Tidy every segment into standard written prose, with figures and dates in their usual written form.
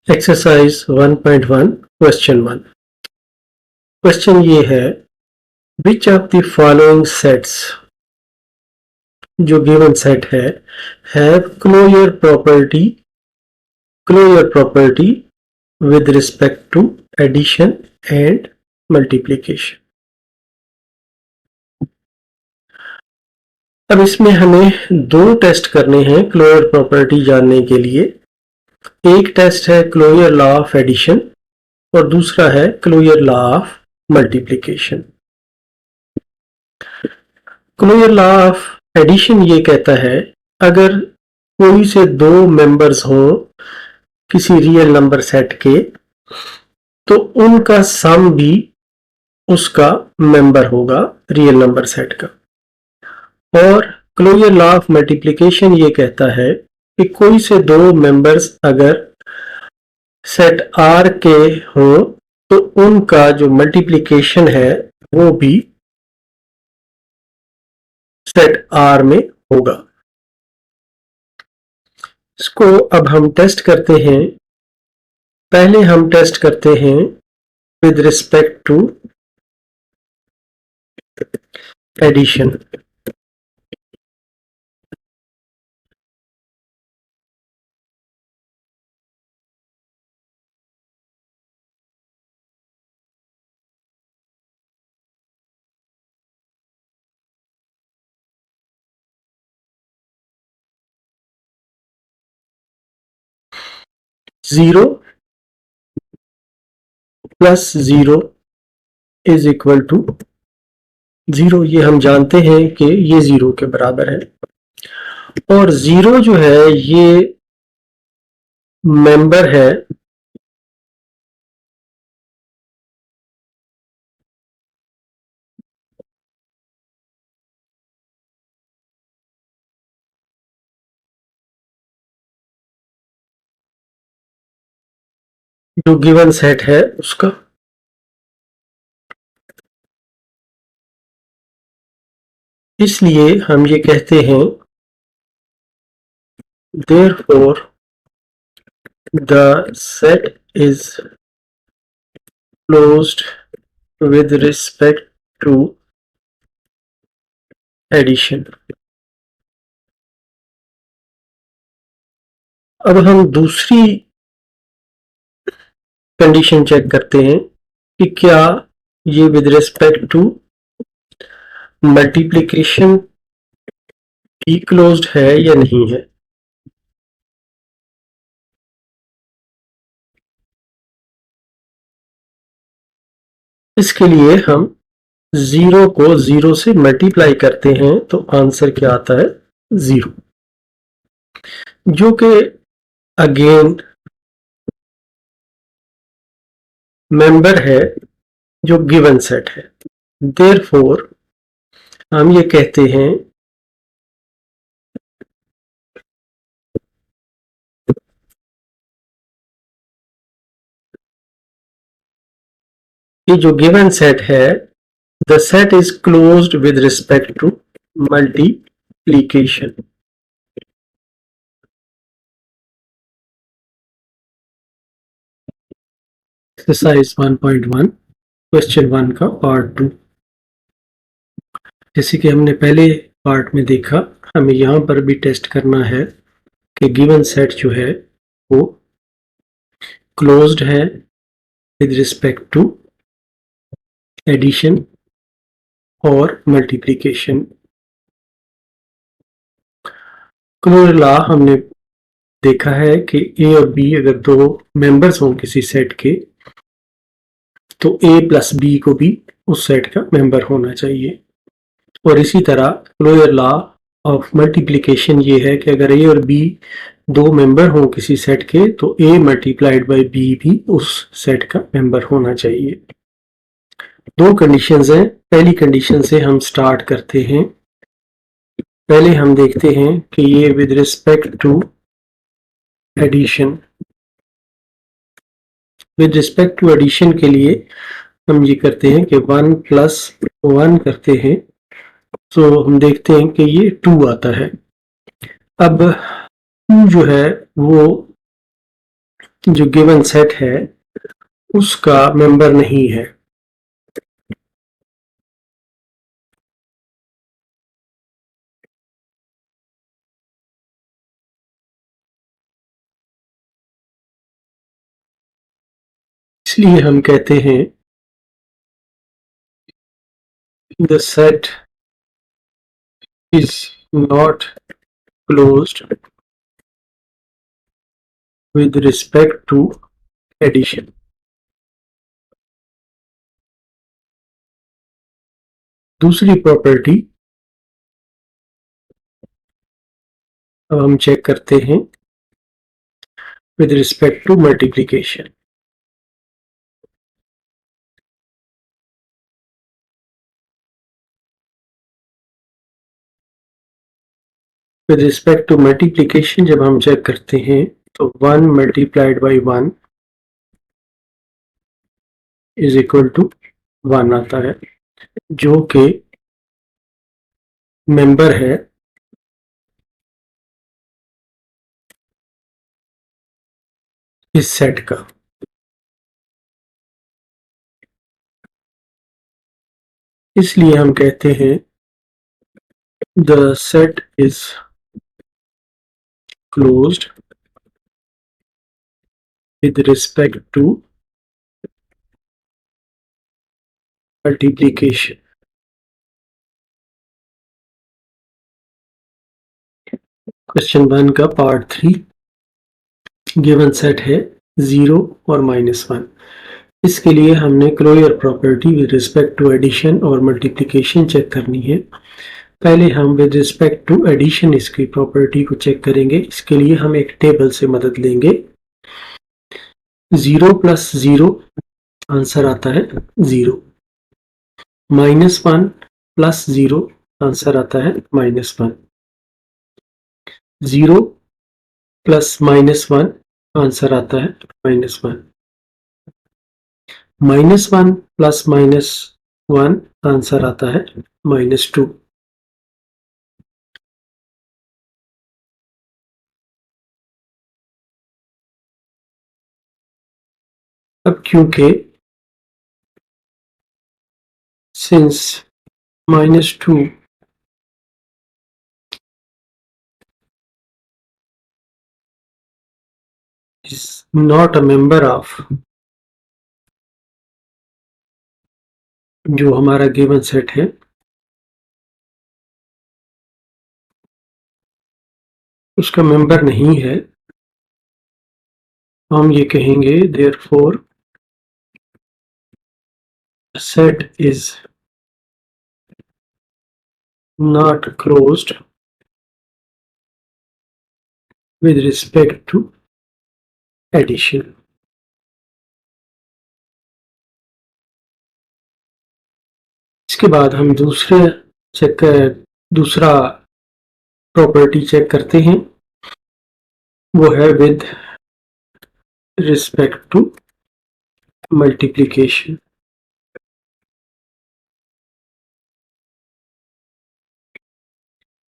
Exercise 1.1 question 1। Question ये है, which of the following sets, जो गिवन सेट है, have closure property with respect to addition and multiplication. अब इसमें हमें दो टेस्ट करने हैं क्लोजर प्रॉपर्टी जानने के लिए। एक टेस्ट है क्लोजर लॉ ऑफ एडिशन और दूसरा है closure law of multiplication. Closure law of addition ये कहता है, अगर कोई से दो मेंबर्स हों किसी रियल नंबर सेट के, तो उनका सम भी उसका मेंबर होगा रियल नंबर सेट का। और क्लोजर लॉ ऑफ मल्टीप्लिकेशन ये कहता है कि कोई से दो मेंबर्स अगर सेट R के हो तो उनका जो मल्टीप्लिकेशन है वो भी सेट R में होगा। इसको अब हम टेस्ट करते हैं। पहले हम टेस्ट करते हैं with respect to addition. Zero plus zero is equal to zero, ये हम जानते हैं कि ये जीरो के बराबर है। और जीरो जो है ये मेंबर है जो गिवन सेट है उसका। इसलिए हम ये कहते हैं, therefore the set is closed with respect to addition। अब हम दूसरी कंडीशन चेक करते हैं कि क्या ये विद रिस्पेक्ट टू मल्टीप्लिकेशन भी क्लोज्ड है या नहीं है। इसके लिए हम जीरो को जीरो से मल्टीप्लाई करते हैं तो आंसर क्या आता है, जीरो, जो कि अगेन मेंबर है जो गिवन सेट है। देयरफॉर हम ये कहते हैं कि जो गिवन सेट है, the set is closed with respect to multiplication. Exercise 1.1 question 1 का पार्ट 2। जैसे कि हमने पहले पार्ट में देखा, हमें यहाँ पर भी टेस्ट करना है कि गिवन सेट जो है वो क्लोज्ड है विद रिस्पेक्ट टू एडिशन और मल्टीप्लिकेशन। क्लोजर लॉ हमने देखा है कि ए और बी अगर दो मेंबर्स हों किसी सेट के, तो ए प्लस बी को भी उस सेट का मेंबर होना चाहिए। और इसी तरह क्लोजर लॉ ऑफ मल्टीप्लिकेशन ये है कि अगर ए और बी दो मेंबर हों किसी सेट के, तो ए मल्टीप्लाइड बाय बी भी उस सेट का मेंबर होना चाहिए। दो कंडीशंस हैं। पहली कंडीशन से हम स्टार्ट करते हैं। पहले हम देखते हैं कि ये with respect to addition with respect to addition के लिए हम ये करते हैं कि 1 प्लस 1 करते हैं, तो हम देखते हैं कि ये 2 आता है। अब 2 जो है वो जो गिवन सेट है उसका मेंबर नहीं है। इसलिए हम कहते हैं the set is not closed with respect to addition. दूसरी प्रॉपर्टी अब हम चेक करते हैं with respect to multiplication. With respect to multiplication जब हम चेक करते हैं तो 1 multiplied by 1 is equal to 1 आता है, जो कि मेंबर है इस सेट का। इसलिए हम कहते हैं the set is closed with respect to multiplication. Question 1 का पार्ट 3, गिवन सेट है 0 और -1। इसके लिए हमने closure property with respect to addition और मल्टीप्लिकेशन चेक करनी है। पहले हम विद रिस्पेक्ट टू एडिशन इसकी प्रॉपर्टी को चेक करेंगे। इसके लिए हम एक टेबल से मदद लेंगे। 0 प्लस 0 आंसर आता है 0, -1 प्लस 0 आंसर आता है -1, 0 प्लस -1 आंसर आता है -1, -1 प्लस -1 आंसर आता है -2। अब क्योंकि since -2 is not a member of जो हमारा गिवन सेट है, उसका मेंबर नहीं है, हम ये कहेंगे therefore set is not closed with respect to addition। इसके बाद हम दूसरा प्रॉपर्टी चेक करते हैं, वो है with respect to multiplication.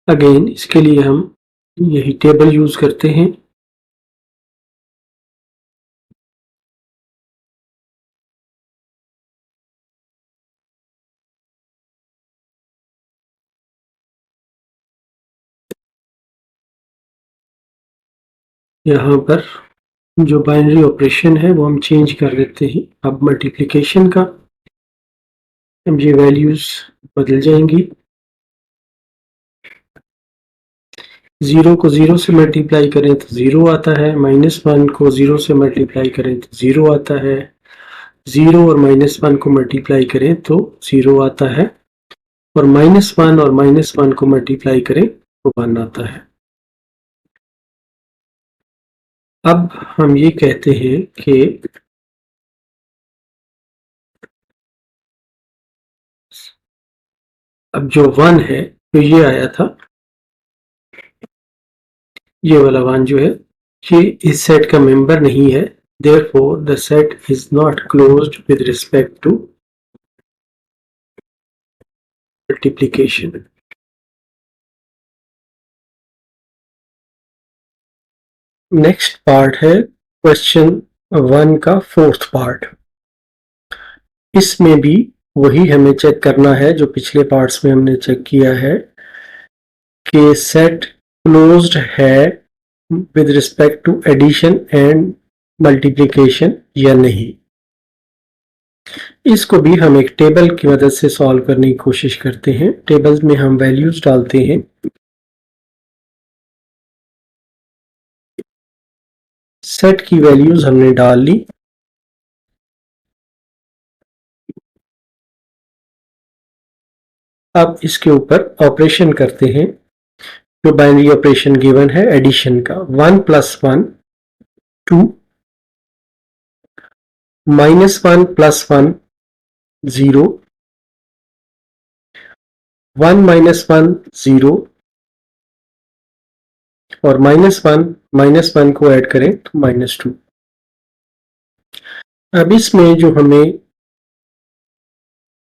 Again इसके लिए हम यही टेबल यूज करते हैं। यहाँ पर जो बाइनरी ऑपरेशन है वो हम चेंज कर देते हैं। अब मल्टीप्लिकेशन का अब ये वैल्यूज बदल जाएंगी। 0 को 0 से मल्टीप्लाई करें तो 0 आता है, -1 को 0 से मल्टीप्लाई करें तो 0 आता है, 0 और -1 को मल्टीप्लाई करें तो 0 आता है, और -1 और -1 को मल्टीप्लाई करें तो 1 आता है। अब हम ये कहते हैं कि अब जो 1 है तो ये आया था, ये वाला 1 जो है ये इस सेट का मेंबर नहीं है, Therefore, the set is not closed with respect to multiplication. Next part है क्वेश्चन 1 का फोर्थ पार्ट। इसमें भी वही हमें चेक करना है जो पिछले पार्ट्स में हमने चेक किया है कि सेट क्लोज्ड है with respect to addition and multiplication या नहीं। इसको भी हम एक टेबल की मदद से सॉल्व करने की कोशिश करते हैं। टेबल्स में हम वैल्यूज डालते हैं। सेट की वैल्यूज हमने डाल ली। अब इसके ऊपर ऑपरेशन करते हैं। जो बाइनरी ऑपरेशन गिवन है एडिशन का 1 + 1 2 -1 + 1 0 1 - 1 0 और -1 को ऐड करें तो -2। अब इसमें जो हमें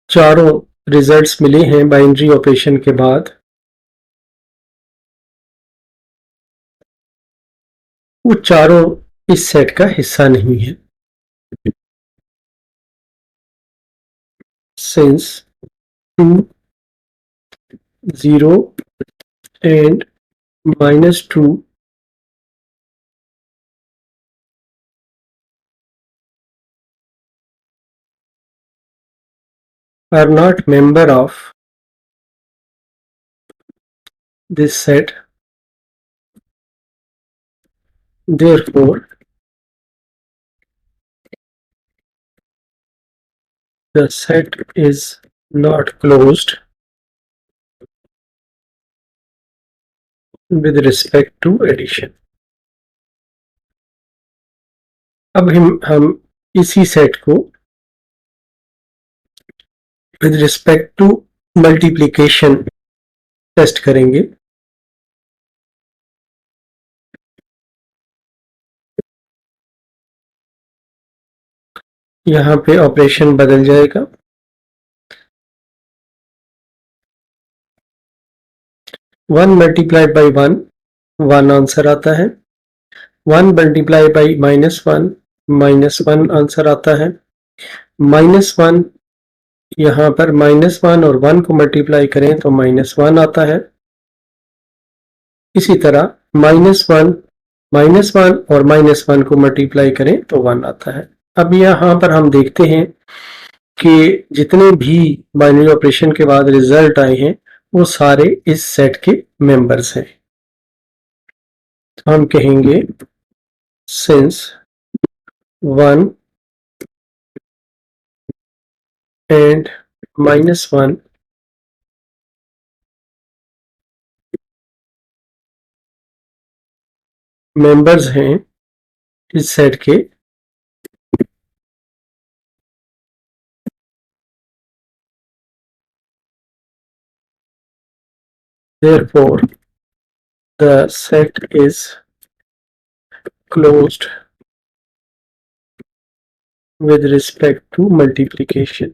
चारों रिजल्ट्स मिले हैं बाइनरी ऑपरेशन के बाद, वो चारों इस सेट का हिस्सा नहीं है। Since 2 0 and -2 are not member of this set, therefore the set is not closed with respect to addition। अब हम इसी सेट को with respect to multiplication test करेंगे। यहाँ पे ऑपरेशन बदल जाएगा। 1 × 1 1 आंसर आता है। 1 × -1 -1 आंसर आता है। -1 यहाँ पर -1 और 1 को मल्टीप्लाई करें तो -1 आता है। इसी तरह -1 और -1 को मल्टीप्लाई करें तो 1 आता है। अब यहाँ पर हम देखते हैं कि जितने भी बाइनरी ऑपरेशन के बाद रिजल्ट आए हैं वो सारे इस सेट के मेंबर्स हैं। तो हम कहेंगे सिंस 1 and -1 मेंबर्स हैं इस सेट के, therefore the set is closed with respect to multiplication।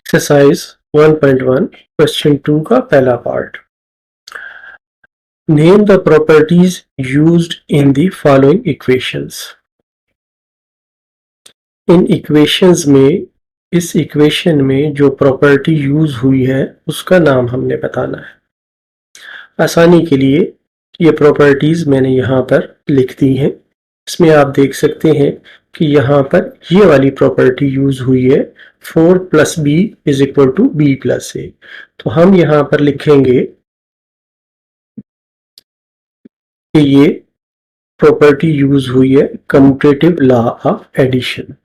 Exercise 1.1 question 2 का पहला part. Name the properties used in the following equations. In equations में, इस इक्वेशन में जो प्रॉपर्टी यूज हुई है उसका नाम हमने बताना है। आसानी के लिए ये प्रॉपर्टीज मैंने यहाँ पर लिख दी हैं। इसमें आप देख सकते हैं कि यहाँ पर ये वाली प्रॉपर्टी यूज हुई है 4 + b = b + a। तो हम यहाँ पर लिखेंगे कि ये प्रॉपर्टी यूज हुई है commutative law of addition.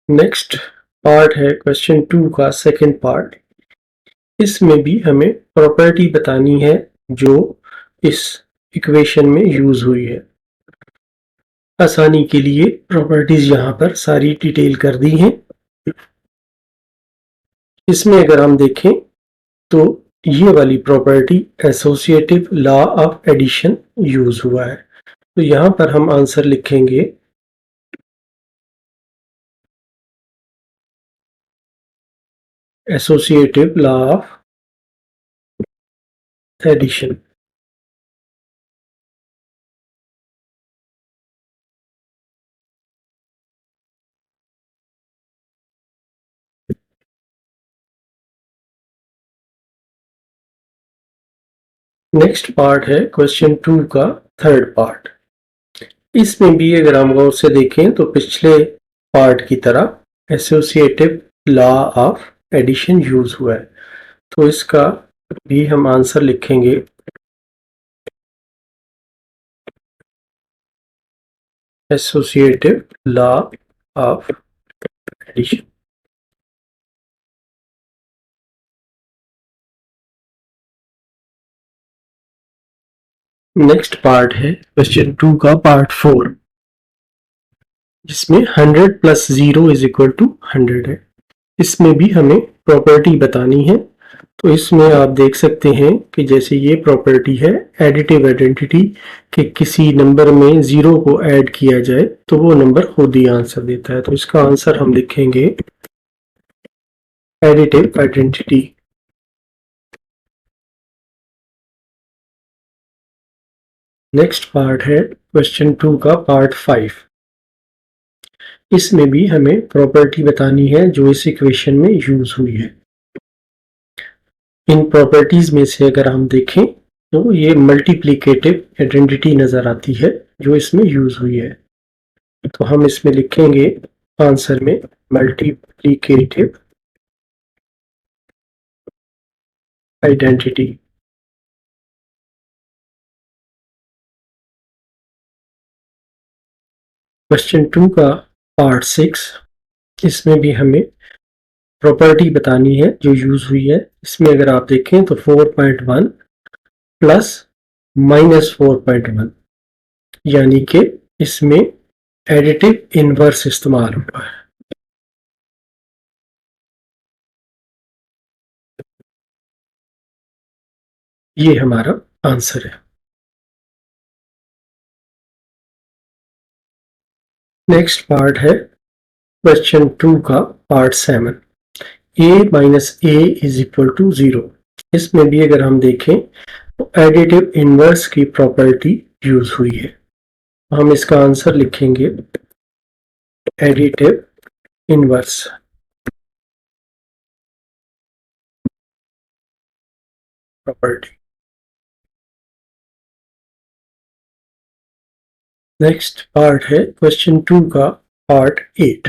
Next part है क्वेश्चन 2 का सेकंड पार्ट। इसमें भी हमें प्रॉपर्टी बतानी है जो इस इक्वेशन में यूज हुई है। आसानी के लिए प्रॉपर्टीज यहाँ पर सारी डिटेल कर दी हैं। इसमें अगर हम देखें तो ये वाली property associative law of addition use हुआ है। तो यहां पर हम आंसर लिखेंगे associative law of addition. Next part है क्वेश्चन 2 का थर्ड पार्ट। इसमें भी अगर हम गौर से देखें तो पिछले पार्ट की तरह associative law of addition use हुआ है। तो इसका भी हम आंसर लिखेंगे associative law of addition. Next part है क्वेश्चन 2 का पार्ट 4, जिसमें 100 प्लस 0 इज इक्वल टू 100 है। इसमें भी हमें प्रॉपर्टी बतानी है। तो इसमें आप देख सकते हैं कि जैसे ये प्रॉपर्टी है एडिटिव आइडेंटिटी कि किसी नंबर में 0 को ऐड किया जाए तो वो नंबर खुद ही आंसर देता है। तो इसका आंसर हम लिखेंगे एडिटिव आइडेंटिटी। नेक्स्ट पार्ट है क्वेश्चन 2 का पार्ट 5। इसमें भी हमें प्रॉपर्टी बतानी है जो इस इक्वेशन में यूज हुई है। इन प्रॉपर्टीज में से अगर हम देखें तो ये मल्टीप्लिकेटिव आइडेंटिटी नजर आती है जो इसमें यूज हुई है। तो हम इसमें लिखेंगे आंसर में मल्टीप्लिकेटिव आइडेंटिटी। क्वेश्चन 2 का पार्ट 6। इसमें भी हमें प्रॉपर्टी बतानी है जो यूज हुई है। इसमें अगर आप देखें तो 4.1 प्लस -4.1 यानी कि इसमें एडिटिव इनवर्स इस्तेमाल हुआ है। ये हमारा आंसर है। नेक्स्ट पार्ट है क्वेश्चन 2 का part 7। a minus a is equal to 0। इसमें भी अगर हम देखें तो एडिटिव इनवर्स की प्रॉपर्टी यूज हुई है। हम इसका आंसर लिखेंगे additive inverse property. Next part है क्वेश्चन 2 का part 8।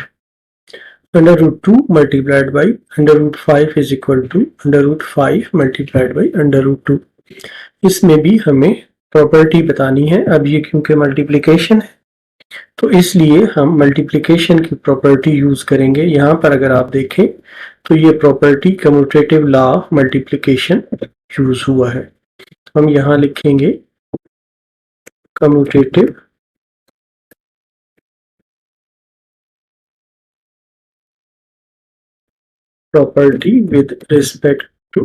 Under root 2 multiplied by under root 5 is equal to under root 5 multiplied by under root 2। इसमें भी हमें प्रॉपर्टी बतानी है। अब ये क्योंकि मल्टीप्लिकेशन है तो इसलिए हम मल्टीप्लिकेशन की प्रॉपर्टी यूज करेंगे। यहाँ पर अगर आप देखें तो ये property commutative law of multiplication use हुआ है। हम यहाँ लिखेंगे commutative property with respect to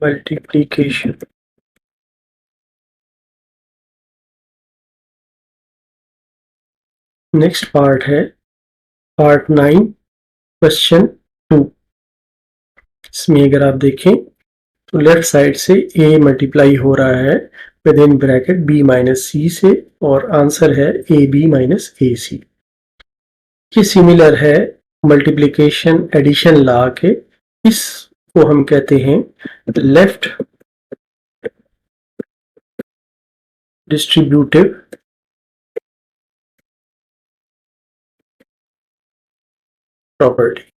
multiplication। Next part है पार्ट 9 क्वेश्चन 2। इसमें अगर आप देखें तो लेफ्ट साइड से a मल्टीप्लाई हो रहा है with in bracket b minus C से और आंसर है ए बी माइनस ए सी। ये सिमिलर है मल्टीप्लिकेशन एडिशन लॉ के। इसको हम कहते हैं left distributive property.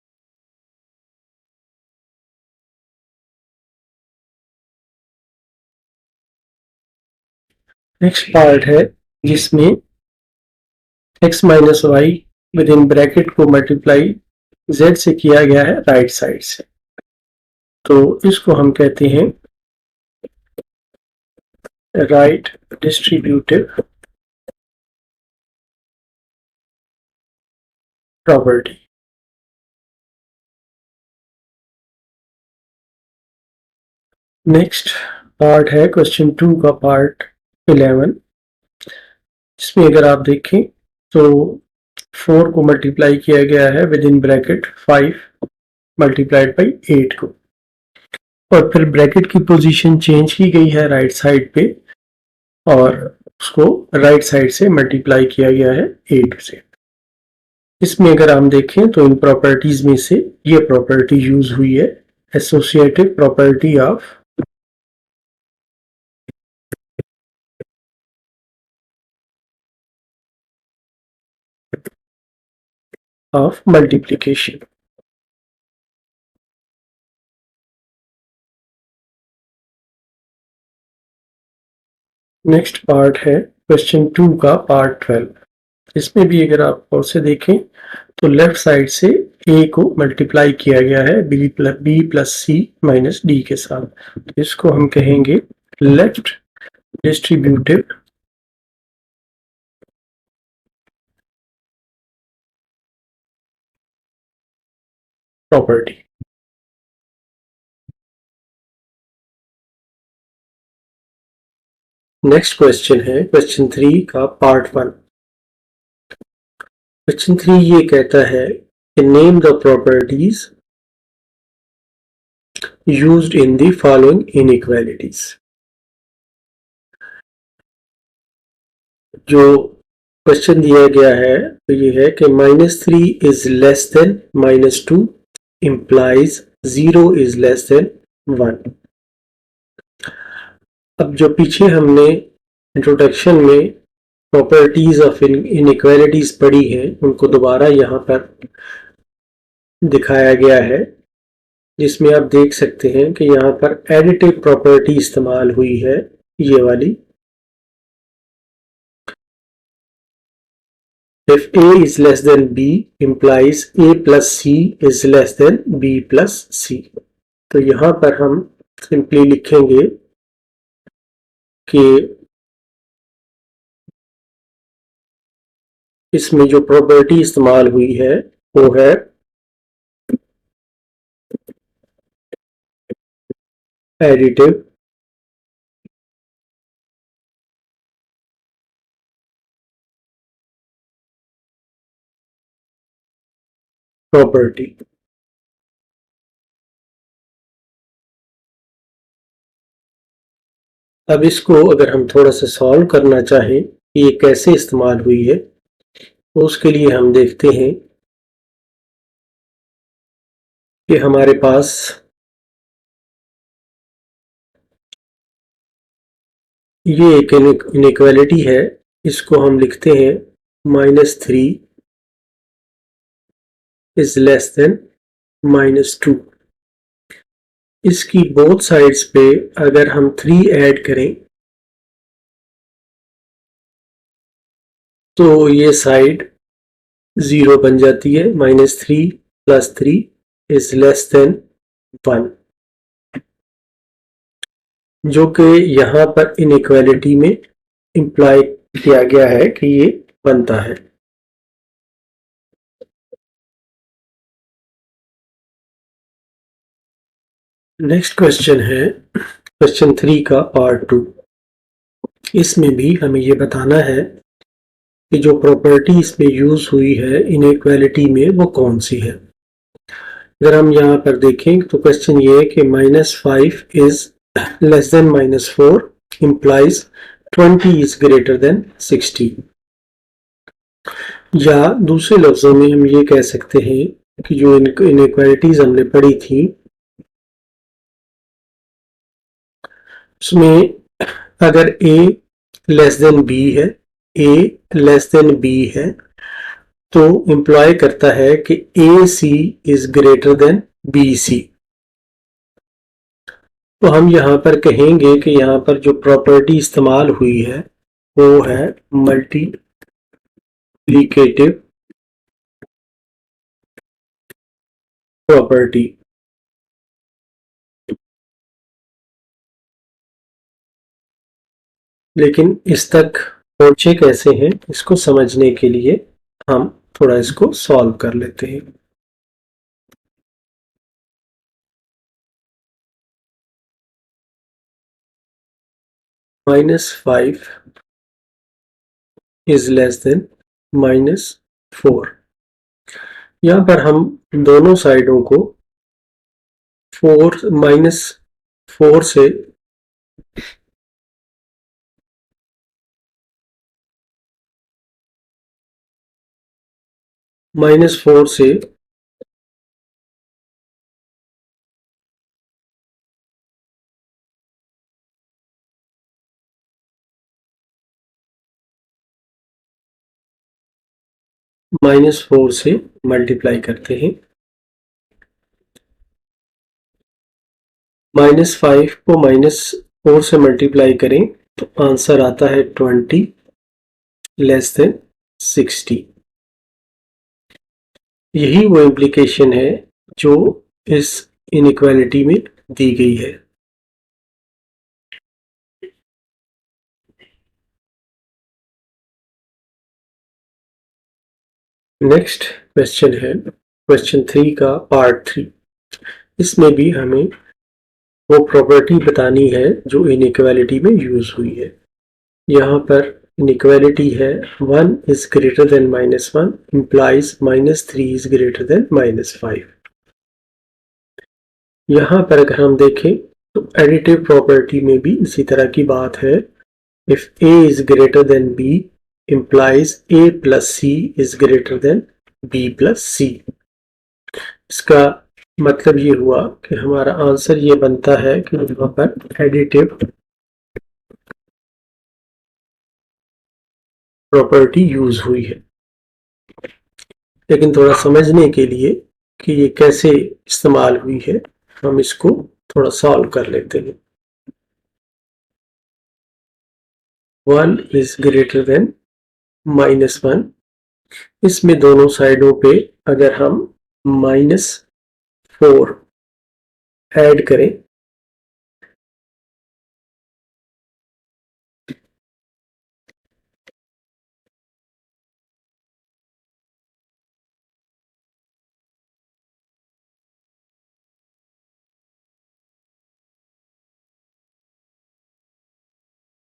Next part है जिसमें x minus y with in bracket को मल्टीप्लाई z से किया गया है राइट साइड से। तो इसको हम कहते हैं right distributive property. Next part है क्वेश्चन 2 का पार्ट 11, इसमें अगर आप देखें तो 4 को मल्टीप्लाई किया गया है with in bracket 5 multiplied by 8 को, और फिर ब्रैकेट की पोजीशन चेंज की गई है राइट साइड पे और उसको राइट साइड से मल्टीप्लाई किया गया है 8 से। इसमें अगर हम देखें तो इन प्रॉपर्टीज में से ये प्रॉपर्टी यूज हुई है, associative property of multiplication. Next part है क्वेश्चन 2 का पार्ट 12। इसमें भी अगर आप और से देखें तो लेफ्ट साइड से a को मल्टीप्लाई किया गया है b प्लस सी माइनस डी के साथ, तो इसको हम कहेंगे left distributive property. Next question है क्वेश्चन 3 का पार्ट 1। क्वेश्चन 3 ये कहता है कि name the properties used in the following inequalities. जो क्वेश्चन दिया गया है तो ये है कि -3 is less than -2 implies 0 is less than 1। अब जो पीछे हमने इंट्रोडक्शन में प्रॉपर्टीज ऑफ इनइक्वालिटीज पढ़ी हैं उनको दोबारा यहाँ पर दिखाया गया है, जिसमें आप देख सकते हैं कि यहाँ पर एडिटिव प्रॉपर्टी इस्तेमाल हुई है, ये वाली। If a is less than b implies a plus c is less than b plus c। तो यहाँ पर हम सिंपली लिखेंगे कि इसमें जो प्रॉपर्टी इस्तेमाल हुई है वो है एडिटिव प्रॉपर्टी। अब इसको अगर हम थोड़ा सा सॉल्व करना चाहें कि ये कैसे इस्तेमाल हुई है, तो उसके लिए हम देखते हैं कि हमारे पास ये एक इनइक्वालिटी है, इसको हम लिखते हैं -3 इज लेस देन -2। इसकी बोथ साइड्स पे अगर हम 3 ऐड करें तो ये साइड 0 बन जाती है। -3 + 3 इज लेस देन 1, जो कि यहाँ पर इनइक्वालिटी में इंप्लाई किया गया है कि ये बनता है। नेक्स्ट क्वेश्चन है क्वेश्चन 3 का पार्ट 2। इसमें भी हमें ये बताना है कि जो प्रॉपर्टी इसमें यूज हुई है इनइक्वालिटी में वो कौन सी है। अगर हम यहाँ पर देखें तो क्वेश्चन ये है कि -5 is less than -4 implies 20 is greater than 60। या दूसरे लफ्जों में हम ये कह सकते हैं कि जो इनइक्वालिटीज हमने पढ़ी थी उसमें अगर a लेस देन b है, a लेस देन b है, तो इंप्लॉय करता है कि AC is greater than BC। तो हम यहाँ पर कहेंगे कि यहाँ पर जो प्रॉपर्टी इस्तेमाल हुई है वो है मल्टीप्लिकेटिव प्रॉपर्टी। लेकिन इस तक पहुंचे कैसे हैं इसको समझने के लिए हम थोड़ा इसको सॉल्व कर लेते हैं। -5 इज लेस देन -4। यहाँ पर हम दोनों साइडों को -4 से -4 से -4 से मल्टीप्लाई करते हैं। -5 को -4 से मल्टीप्लाई करें तो आंसर आता है 20 लेस देन 60। यही वो इम्प्लीकेशन है जो इस इनइक्वालिटी में दी गई है। नेक्स्ट क्वेश्चन है क्वेश्चन 3 का पार्ट 3। इसमें भी हमें वो प्रॉपर्टी बतानी है जो इनइक्वालिटी में यूज हुई है। यहाँ पर इनइक्वालिटी है 1 is greater than -1 implies -3 is greater than -5। यहाँ पर अगर हम देखें तो एडिटिव प्रॉपर्टी में भी इसी तरह की बात है। If a is greater than b implies a plus c is greater than b plus c। इसका मतलब ये हुआ कि हमारा आंसर ये बनता है कि यहाँ पर एडिटिव प्रॉपर्टी यूज हुई है। लेकिन थोड़ा समझने के लिए कि ये कैसे इस्तेमाल हुई है हम इसको थोड़ा सॉल्व कर लेते हैं। 1 is greater than -1। इसमें दोनों साइडों पे अगर हम -4 ऐड करें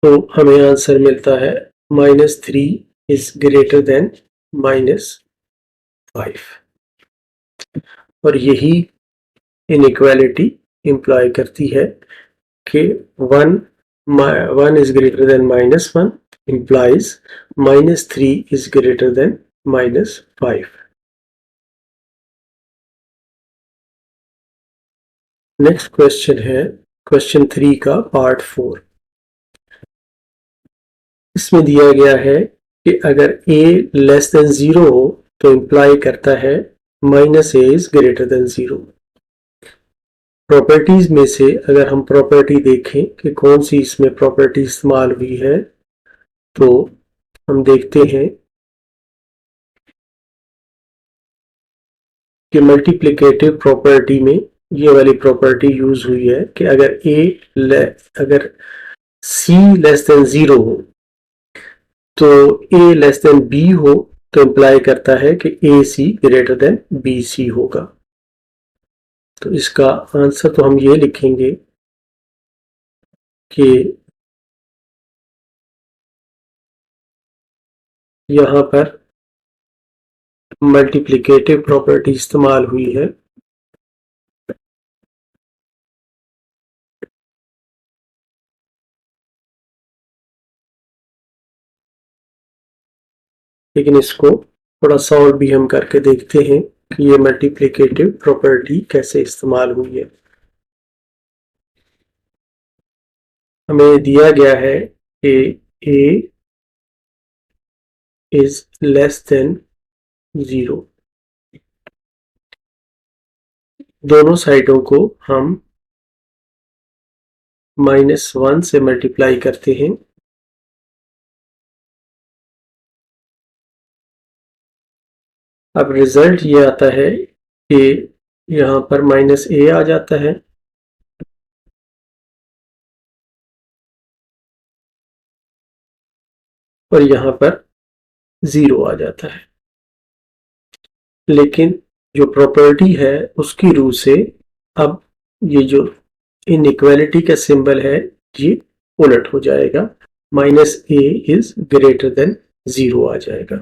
तो हमें आंसर मिलता है -3 is greater than -5। और यही इनइक्वालिटी इम्प्लॉय करती है कि 1 is greater than -1 implies -3 is greater than -5। Next question है क्वेश्चन 3 का पार्ट 4। इसमें दिया गया है कि अगर a लेस देन 0 हो तो इम्प्लाई करता है -a is greater than 0। Properties में से अगर हम प्रॉपर्टी देखें कि कौन सी इसमें प्रॉपर्टी इस्तेमाल हुई है तो हम देखते हैं कि मल्टीप्लिकेटिव प्रॉपर्टी में ये वाली प्रॉपर्टी यूज हुई है कि अगर c लेस देन 0 हो तो a लेस देन b हो तो इम्प्लाई करता है कि ac ग्रेटर देन bc होगा। तो इसका आंसर तो हम ये लिखेंगे कि यहाँ पर मल्टीप्लिकेटिव प्रॉपर्टी इस्तेमाल हुई है लेकिन इसको थोड़ा सॉल्व भी हम करके देखते हैं कि ये मल्टीप्लिकेटिव प्रॉपर्टी कैसे इस्तेमाल हुई है। हमें दिया गया है कि a इज लेस देन 0। दोनों साइडों को हम -1 से मल्टीप्लाई करते हैं। अब रिजल्ट ये आता है कि यहाँ पर -a आ जाता है और यहाँ पर 0 आ जाता है। लेकिन जो प्रॉपर्टी है उसकी रूह से अब ये जो इनइक्वालिटी का सिंबल है ये उलट हो जाएगा, minus a is greater than 0 आ जाएगा।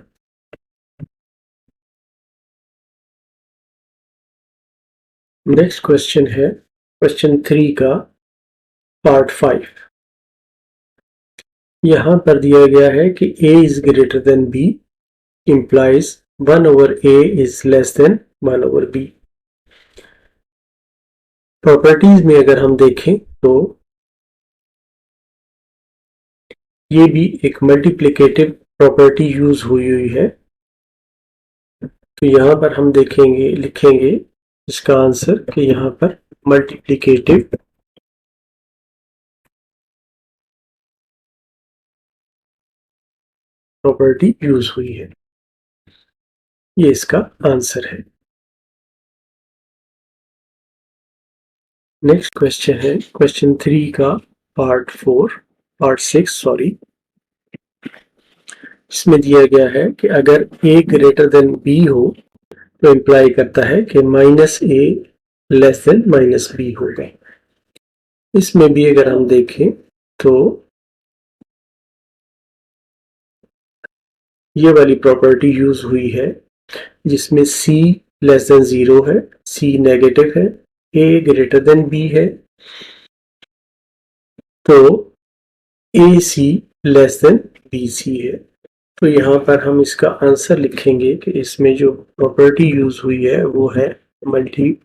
नेक्स्ट क्वेश्चन है क्वेश्चन 3 का पार्ट 5। यहां पर दिया गया है कि a is greater than b implies 1 over a is less than 1 over b। Properties में अगर हम देखें तो ये भी एक मल्टीप्लिकेटिव प्रॉपर्टी यूज हुई है। तो यहां पर हम देखेंगे, लिखेंगे इसका आंसर कि यहां पर मल्टीप्लिकेटिव प्रॉपर्टी यूज हुई है, ये इसका आंसर है। नेक्स्ट क्वेश्चन है क्वेश्चन 3 का पार्ट 6 सॉरी। इसमें दिया गया है कि अगर a ग्रेटर देन b हो तो इंप्लाई करता है कि minus a less than minus b होगा। इसमें भी अगर हम देखें तो ये वाली प्रॉपर्टी यूज हुई है जिसमें c लेस देन 0 है, c नेगेटिव है, a ग्रेटर देन b है, तो ac लेस देन bc है। तो यहाँ पर हम इसका आंसर लिखेंगे कि इसमें जो प्रॉपर्टी यूज हुई है वो है मल्टीप्लिकेटिव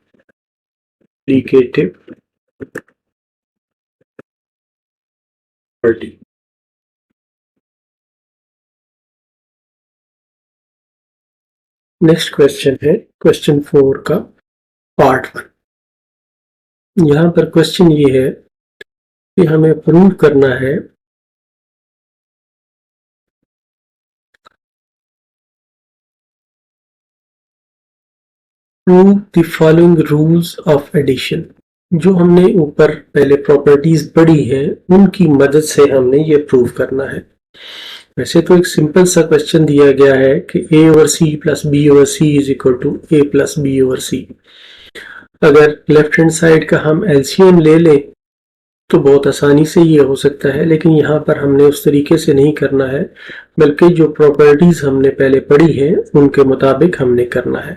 प्रॉपर्टी। नेक्स्ट क्वेश्चन है क्वेश्चन 4 का पार्ट 1। यहाँ पर क्वेश्चन ये है कि हमें प्रूव करना है prove the following rules of addition. जो हमने ऊपर पहले प्रॉपर्टीज पढ़ी है उनकी मदद से हमने ये प्रूव करना है। वैसे तो एक सिंपल सा क्वेश्चन दिया गया है कि a over c plus b over c is equal to a plus b over c। अगर लेफ्ट हैंड साइड का हम एलसीएम ले लें तो बहुत आसानी से ये हो सकता है, लेकिन यहाँ पर हमने उस तरीके से नहीं करना है, बल्कि जो प्रॉपर्टीज हमने पहले पढ़ी है उनके मुताबिक हमने करना है।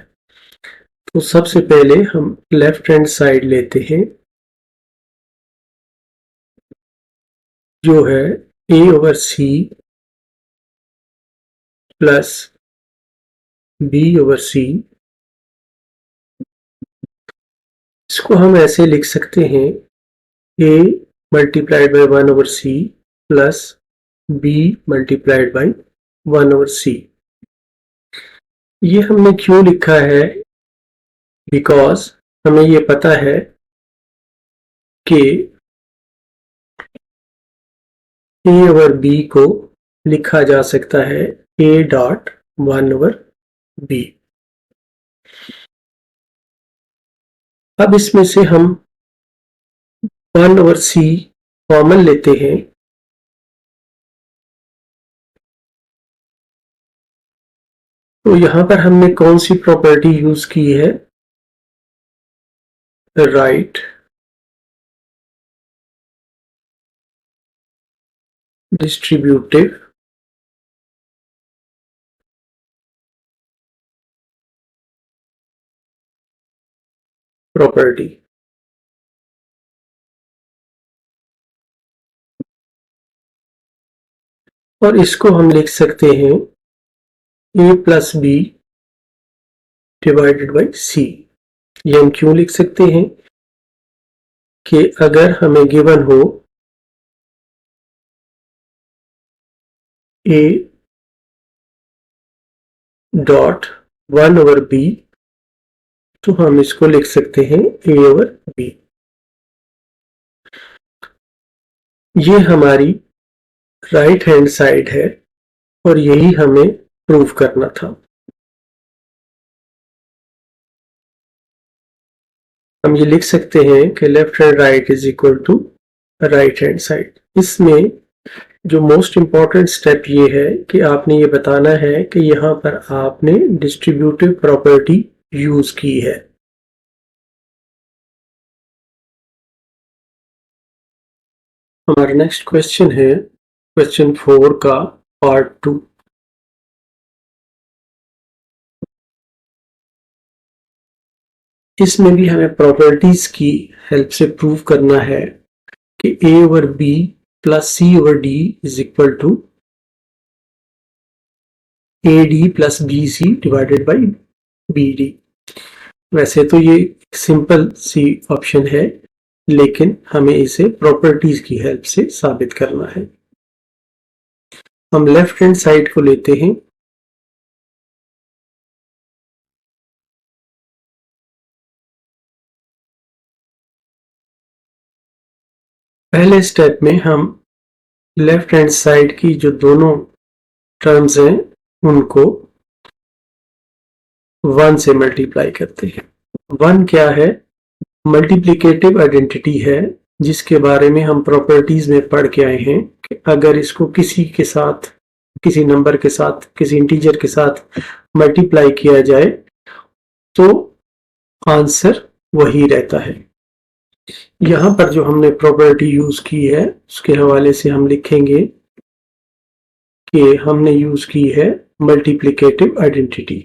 तो सबसे पहले हम लेफ्ट हैंड साइड लेते हैं जो है a over c plus b over c। इसको हम ऐसे लिख सकते हैं a multiplied by 1 over c plus b multiplied by 1 over c। ये हमने क्यों लिखा है, बिकॉज हमें ये पता है कि a ओवर b को लिखा जा सकता है a डॉट 1 ओवर b। अब इसमें से हम 1 ओवर c कॉमन लेते हैं, तो यहां पर हमने कौन सी प्रॉपर्टी यूज की है, राइट डिस्ट्रीब्यूटिव प्रॉपर्टी। और इसको हम लिख सकते हैं a plus B divided by C. ये हम क्यों लिख सकते हैं कि अगर हमें गिवन हो a डॉट 1 ओवर b तो हम इसको लिख सकते हैं a ओवर b। ये हमारी राइट हैंड साइड है और यही हमें प्रूव करना था। हम ये लिख सकते हैं कि left hand right is equal to right hand side. इसमें जो मोस्ट इंपॉर्टेंट स्टेप ये है कि आपने ये बताना है कि यहाँ पर आपने डिस्ट्रीब्यूटिव प्रॉपर्टी यूज की है। हमारा नेक्स्ट क्वेश्चन है क्वेश्चन 4 का पार्ट 2। इसमें भी हमें प्रॉपर्टीज की हेल्प से प्रूव करना है कि a over b plus c over d is equal to ad plus bc divided by bd। वैसे तो ये सिंपल सी ऑप्शन है, लेकिन हमें इसे प्रॉपर्टीज की हेल्प से साबित करना है। हम लेफ्ट हैंड साइड को लेते हैं। पहले स्टेप में हम लेफ्ट हैंड साइड की जो दोनों टर्म्स हैं उनको 1 से मल्टीप्लाई करते हैं। 1 क्या है? मल्टीप्लिकेटिव आइडेंटिटी है, जिसके बारे में हम प्रॉपर्टीज में पढ़ के आए हैं कि अगर इसको किसी के साथ, किसी नंबर के साथ, किसी इंटीजर के साथ मल्टीप्लाई किया जाए तो आंसर वही रहता है। यहां पर जो हमने प्रॉपर्टी यूज की है उसके हवाले से हम लिखेंगे कि हमने यूज की है मल्टीप्लिकेटिव आइडेंटिटी।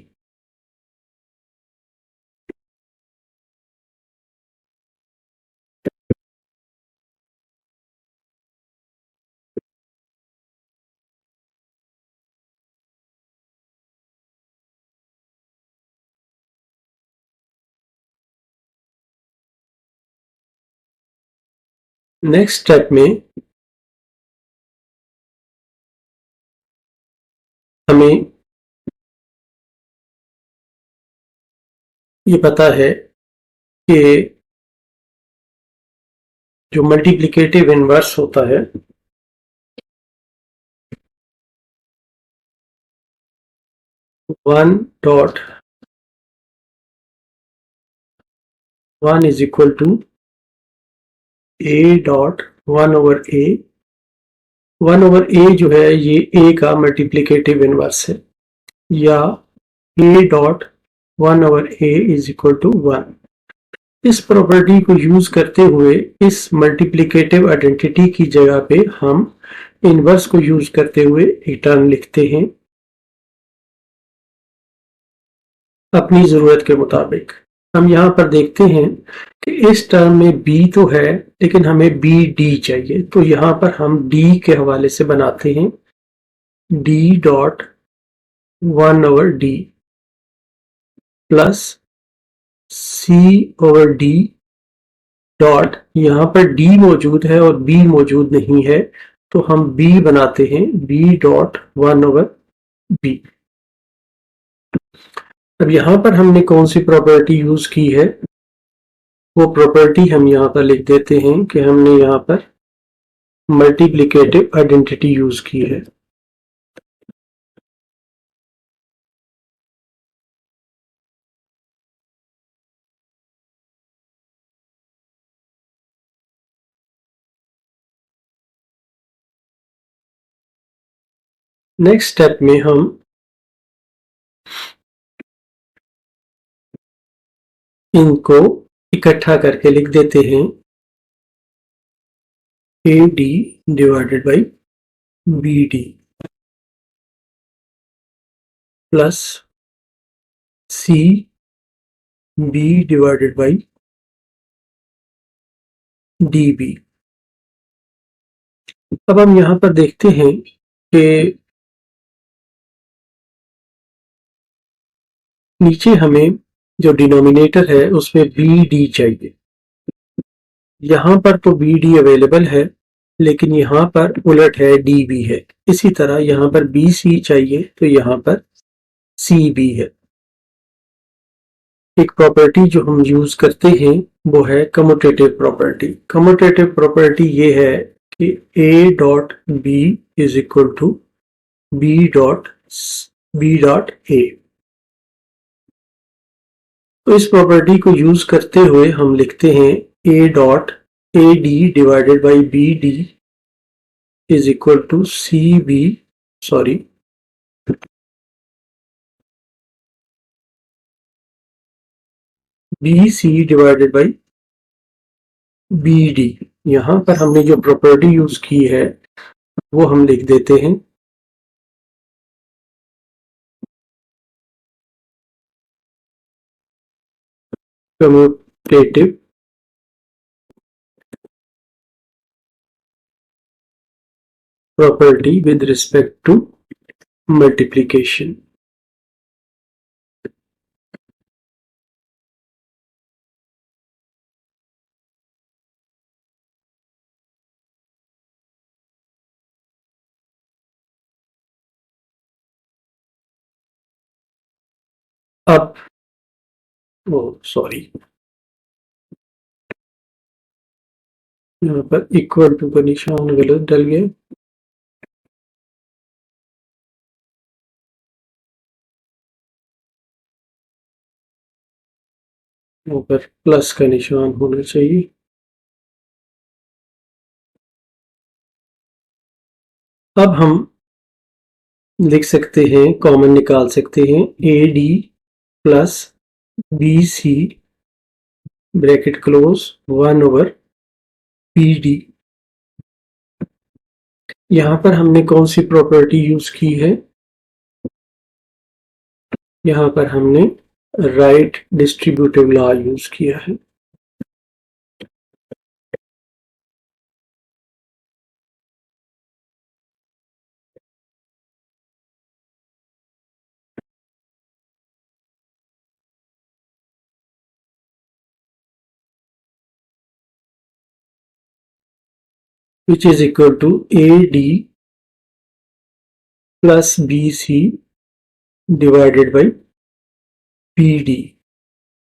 नेक्स्ट स्टेप में हमें ये पता है कि जो मल्टीप्लिकेटिव इनवर्स होता है one dot one is equal to A dot one over A. One over A जो है ये ए का मल्टीप्लिकेटिव इनवर्स है, या A dot one over A is equal to one. इस प्रॉपर्टी को यूज करते हुए इस मल्टीप्लिकेटिव आइडेंटिटी की जगह पे हम इनवर्स को यूज करते हुए एक टर्म लिखते हैं अपनी जरूरत के मुताबिक। हम यहाँ पर देखते हैं कि इस टर्म में b तो है, लेकिन हमें बी डी चाहिए, तो यहाँ पर हम d के हवाले से बनाते हैं d dot one over D plus c over d dot, यहाँ पर d मौजूद है और b मौजूद नहीं है, तो हम b बनाते हैं b dot one over b। अब यहाँ पर हमने कौन सी प्रॉपर्टी यूज की है वो प्रॉपर्टी हम यहाँ पर लिख देते हैं कि हमने यहाँ पर मल्टीप्लिकेटिव आइडेंटिटी यूज की है। नेक्स्ट स्टेप में हम इनको इकट्ठा करके लिख देते हैं a d divided by b d plus c b divided by d b. अब हम यहाँ पर देखते हैं कि नीचे हमें जो डिनोमिनेटर है उसमें बी डी चाहिए। यहाँ पर तो बी डी अवेलेबल है, लेकिन यहाँ पर उलट है डी बी है। इसी तरह यहाँ पर बी सी चाहिए, तो यहाँ पर सी बी है। एक प्रॉपर्टी जो हम यूज करते हैं वो है कम्यूटेटिव प्रॉपर्टी। कम्यूटेटिव प्रॉपर्टी ये है कि a dot b is equal to b dot a. तो इस प्रॉपर्टी को यूज करते हुए हम लिखते हैं a dot a d divided by b d is equal to c b sorry b c divided by b d. यहाँ पर हमने जो प्रॉपर्टी यूज की है वो हम लिख देते हैं। Commutative property with respect to multiplication. अब सॉरी, यहाँ पर इक्वल टू का निशान गलत डल गया। यहाँ पर प्लस का निशान होना चाहिए। अब हम लिख सकते हैं, कॉमन निकाल सकते हैं, a d plus b c bracket close 1/PD। यहाँ पर हमने कौन सी प्रॉपर्टी यूज की है? यहाँ पर हमने राइट डिस्ट्रीब्यूटिव लॉ यूज किया है। which is equal to AD plus BC divided by PD,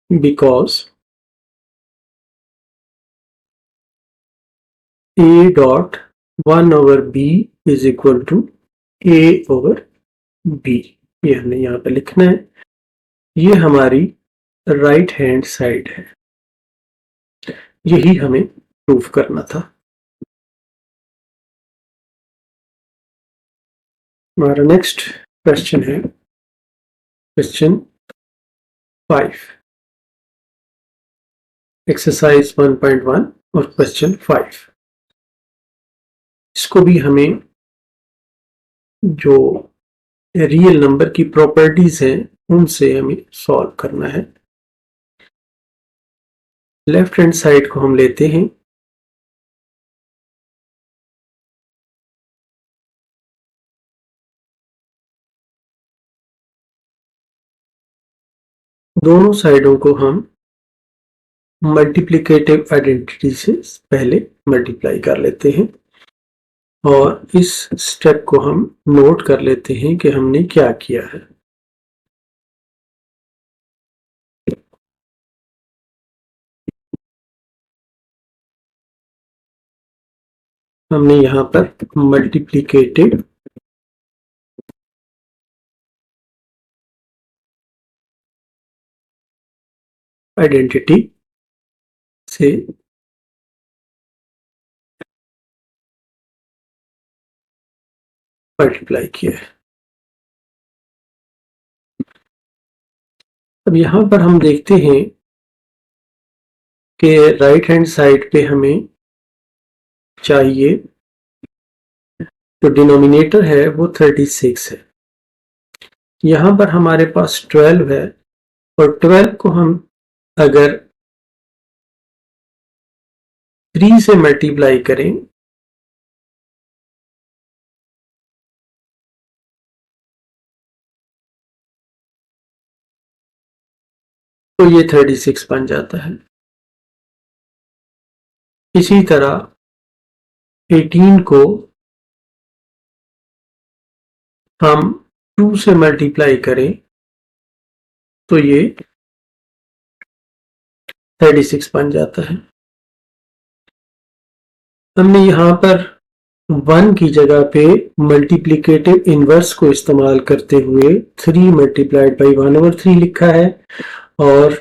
because A dot 1/B is equal to A/B। ये हमने यहाँ पे लिखना है। ये हमारी राइट हैंड साइड है, यही हमें प्रूफ करना था। हमारा नेक्स्ट क्वेश्चन है क्वेश्चन 5, एक्सरसाइज 1.1 और क्वेश्चन 5। इसको भी हमें जो रियल नंबर की प्रॉपर्टीज हैं उनसे हमें सॉल्व करना है। लेफ्ट हैंड साइड को हम लेते हैं, दोनों साइडों को हम मल्टीप्लिकेटिव आइडेंटिटी से पहले मल्टीप्लाई कर लेते हैं और इस स्टेप को हम नोट कर लेते हैं कि हमने क्या किया है। हमने यहां पर मल्टीप्लिकेटिव आइडेंटिटी से मल्टीप्लाई किया है। अब यहां पर हम देखते हैं कि राइट हैंड साइड पे हमें चाहिए, जो डिनोमिनेटर है वो 36 है। यहां पर हमारे पास 12 है और 12 को हम अगर 3 से मल्टीप्लाई करें तो ये 36 बन जाता है। इसी तरह 18 को हम 2 से मल्टीप्लाई करें तो ये 36 बन जाता है। हमने यहाँ पर 1 की जगह पे मल्टीप्लिकेटिव इनवर्स को इस्तेमाल करते हुए 3 मल्टीप्लाइड बाई 1/3 लिखा है और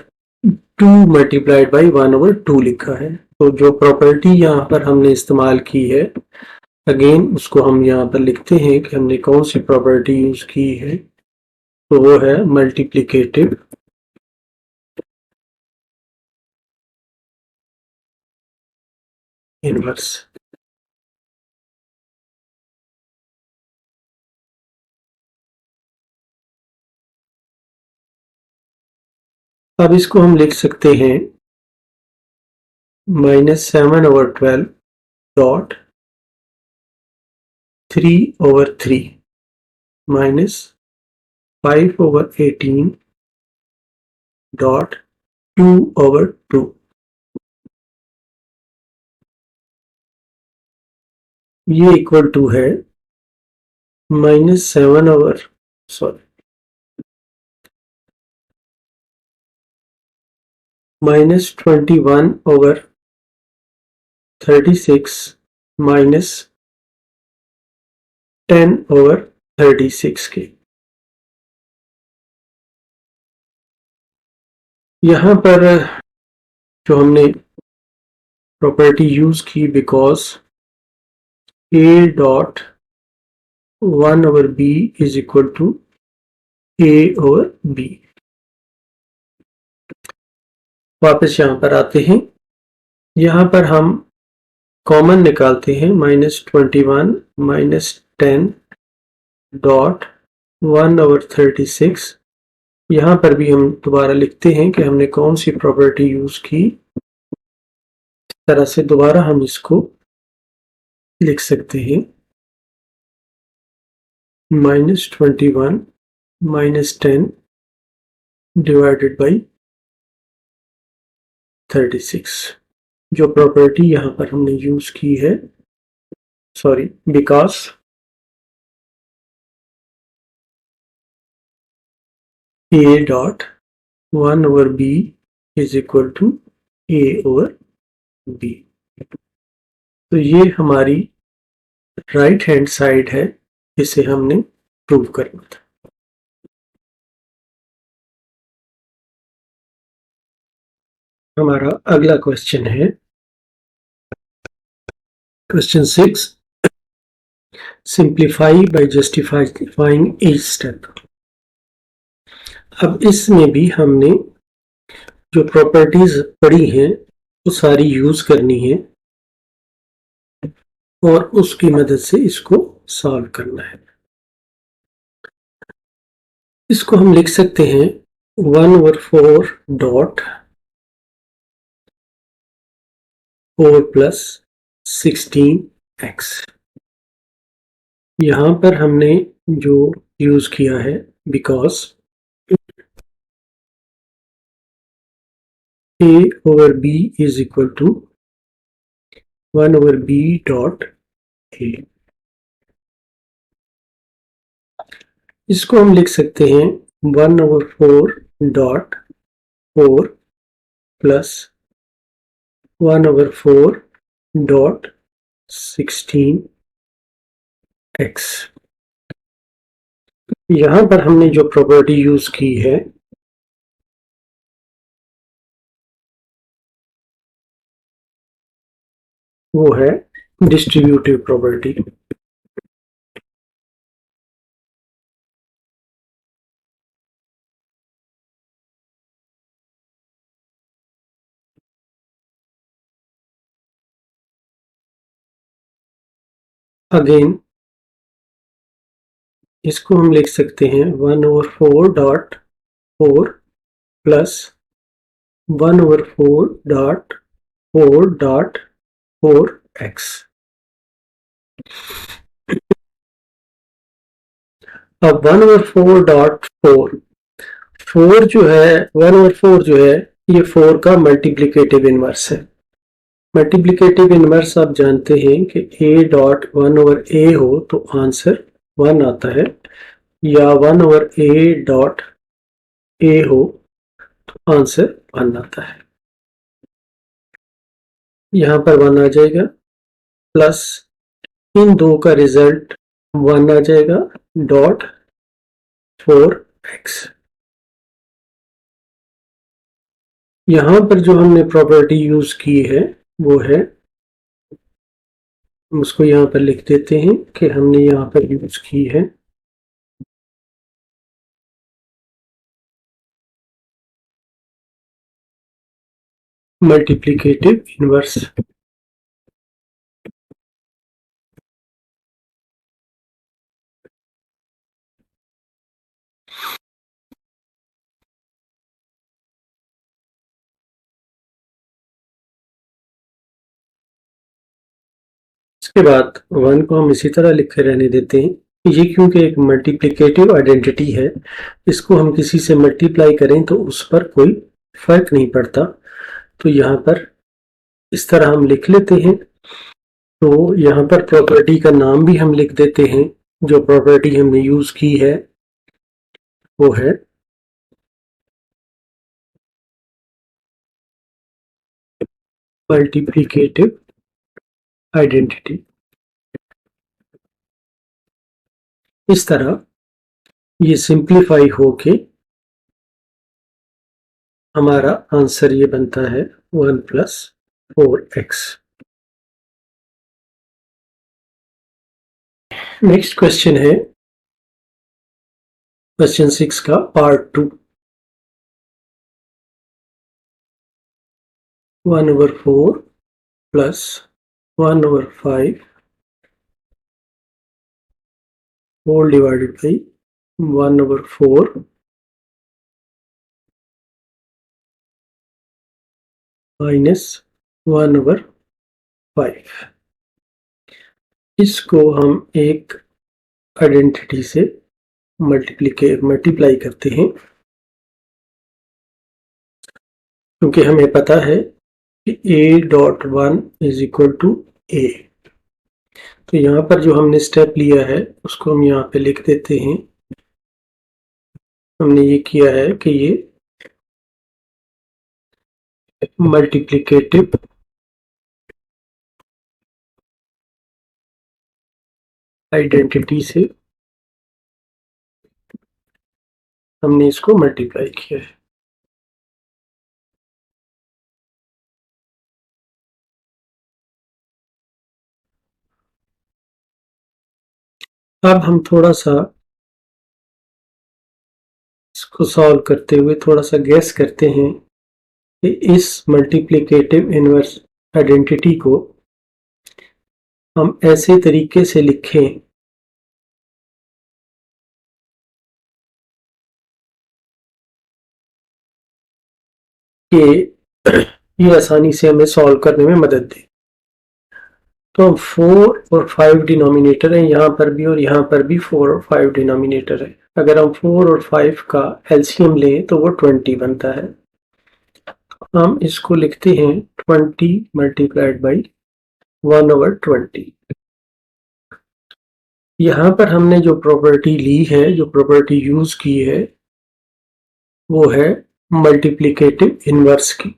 2 मल्टीप्लाइड बाई 1/2 लिखा है। तो जो प्रॉपर्टी यहाँ पर हमने इस्तेमाल की है, अगेन उसको हम यहाँ पर लिखते हैं कि हमने कौन सी प्रॉपर्टी यूज की है। तो वो है मल्टीप्लिकेटिव इनवर्स। अब इसको हम लिख सकते हैं -7/12 डॉट 3/3 -5/18 डॉट 2/2। ये इक्वल टू है -21/36 -10/36 के। यहाँ पर जो हमने प्रॉपर्टी यूज की, because a dot 1/b is equal to a/b। वापस यहाँ पर आते हैं, यहाँ पर हम कॉमन निकालते हैं -21 -10 डॉट 1/36। यहाँ पर भी हम दोबारा लिखते हैं कि हमने कौन सी प्रॉपर्टी यूज की। इस तरह से दोबारा हम इसको लिख सकते हैं -21 -10 डिवाइडेड बाई 36। जो प्रॉपर्टी यहाँ पर हमने यूज की है, sorry, because a dot 1/b is equal to a/b। तो ये हमारी राइट हैंड साइड है, इसे हमने प्रूव करना था। हमारा अगला क्वेश्चन है question 6, simplify by justifying each step. अब इसमें भी हमने जो प्रॉपर्टीज पढ़ी हैं वो सारी यूज करनी है और उसकी मदद से इसको सॉल्व करना है। इसको हम लिख सकते हैं 1/4 डॉट 4 प्लस 16x। यहाँ पर हमने जो यूज किया है, because a/b is equal to 1/b dot a। इसको हम लिख सकते हैं 1/4 डॉट 4 प्लस 1/4 डॉट 16x। यहाँ पर हमने जो प्रॉपर्टी यूज की है वो है डिस्ट्रीब्यूटिव प्रॉपर्टी। अगेन इसको हम लिख सकते हैं 1/4 dot 4 plus 1/4 dot 4 dot 4x। अब 1/4 डॉट 4 जो है, 1/4 जो है, ये 4 का मल्टीप्लिकेटिव इनवर्स है। मल्टीप्लिकेटिव इनवर्स आप जानते हैं कि a डॉट 1/a हो तो आंसर 1 आता है, या 1/a डॉट a हो तो आंसर 1 आता है। यहाँ पर 1 आ जाएगा, प्लस इन दो का रिजल्ट 1 आ जाएगा डॉट 4x। यहाँ पर जो हमने प्रॉपर्टी यूज की है वो है, उसको यहाँ पर लिख देते हैं कि हमने यहाँ पर यूज की है मल्टीप्लिकेटिव इनवर्स। इसके बाद 1 को हम इसी तरह लिखे रहने देते हैं। ये क्योंकि एक मल्टीप्लिकेटिव आइडेंटिटी है, इसको हम किसी से मल्टीप्लाई करें तो उस पर कोई फर्क नहीं पड़ता, तो यहाँ पर इस तरह हम लिख लेते हैं। तो यहाँ पर प्रॉपर्टी का नाम भी हम लिख देते हैं। जो प्रॉपर्टी हमने यूज की है वो है मल्टीप्लिकेटिव आइडेंटिटी। इस तरह ये सिंप्लीफाई होके हमारा आंसर ये बनता है 1 + 4x। नेक्स्ट क्वेश्चन है क्वेश्चन 6 का part 2। 1/4 + 1/5 whole divided by 1/4 minus 1/5। इसको हम एक आइडेंटिटी से मल्टीप्लाई करते हैं, क्योंकि हमें पता है कि a.1 = a। तो यहाँ पर जो हमने स्टेप लिया है उसको हम यहाँ पे लिख देते हैं। हमने ये किया है कि ये मल्टीप्लिकेटिव आइडेंटिटी से हमने इसको मल्टीप्लाई किया है। अब हम थोड़ा सा इसको सॉल्व करते हुए थोड़ा सा गैस करते हैं कि इस मल्टीप्लिकेटिव इनवर्स आइडेंटिटी को हम ऐसे तरीके से लिखें कि ये आसानी से हमें सॉल्व करने में मदद दे। तो 4 और 5 डिनोमिनेटर है यहाँ पर भी, और यहाँ पर भी 4 और 5 डिनोमिनेटर है। अगर हम 4 और 5 का एलसीएम लें तो वो 20 बनता है। हम इसको लिखते हैं 20 × 1/20। यहाँ पर हमने जो प्रॉपर्टी ली है, जो प्रॉपर्टी यूज की है, वो है मल्टीप्लिकेटिव इनवर्स की।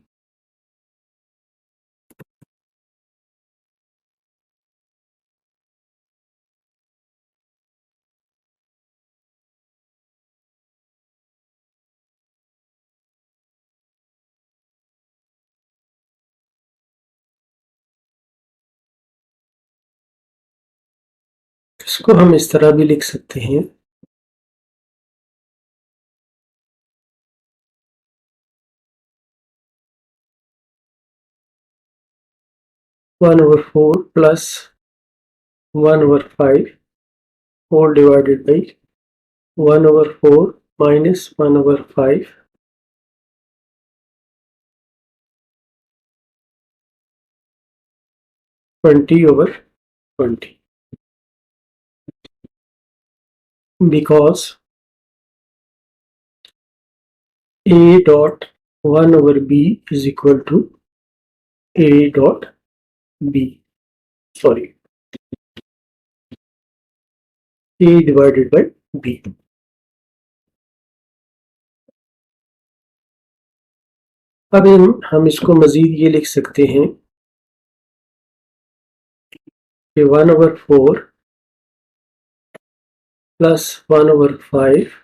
इसको हम इस तरह भी लिख सकते हैं 1/4 + 1/5 whole divided by 1/4 minus 1/5 20/20, because a.1/b = a.b, sorry, a divided by b। अब हम इसको मजीद ये लिख सकते हैं कि 1/4 + 1/5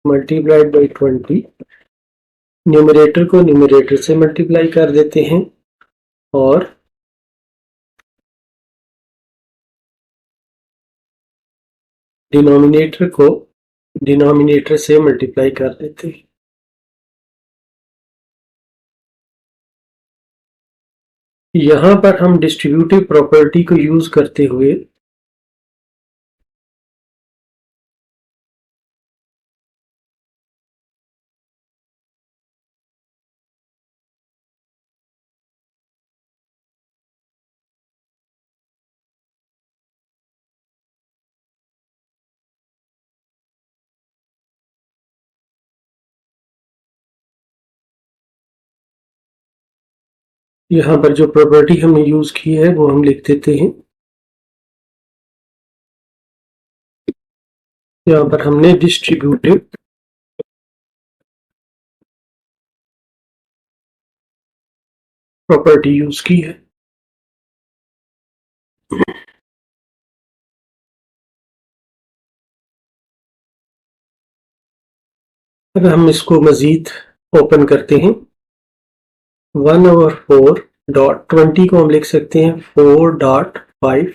मल्टीप्लाइड बाई 20। न्यूमरेटर को न्यूमरेटर से मल्टीप्लाई कर देते हैं और डिनोमिनेटर को डिनोमिनेटर से मल्टीप्लाई कर देते हैं। यहाँ पर हम डिस्ट्रीब्यूटिव प्रॉपर्टी को यूज करते हुए यहाँ पर जो प्रॉपर्टी हमने यूज की है वो हम लिख देते हैं। यहाँ पर हमने डिस्ट्रीब्यूटिव प्रॉपर्टी यूज की है। अगर हम इसको मजीद ओपन करते हैं, 1/4 को हम लिख सकते हैं 4.5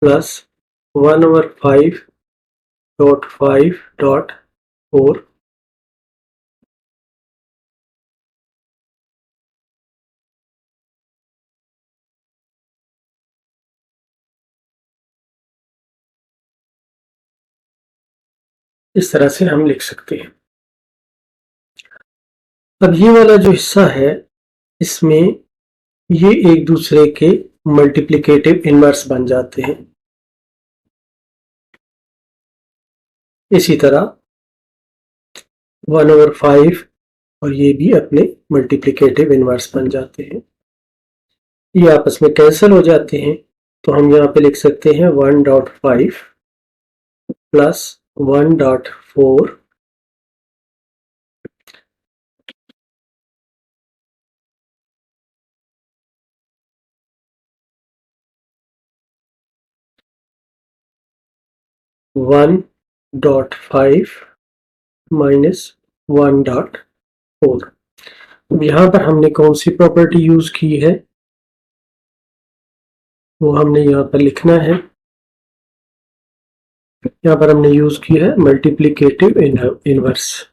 प्लस 1/5.5.4 इस तरह से हम लिख सकते हैं। अब ये वाला जो हिस्सा है, इसमें ये एक दूसरे के मल्टीप्लिकेटिव इनवर्स बन जाते हैं। इसी तरह 1/5 और ये भी अपने मल्टीप्लिकेटिव इनवर्स बन जाते हैं। ये आपस में कैंसिल हो जाते हैं, तो हम यहाँ पे लिख सकते हैं 1.5 प्लस 1.4 1.5 माइनस 1.4। अब यहाँ पर हमने कौन सी प्रॉपर्टी यूज की है वो हमने यहाँ पर लिखना है। यहाँ पर हमने यूज की है मल्टीप्लिकेटिव इनवर्स।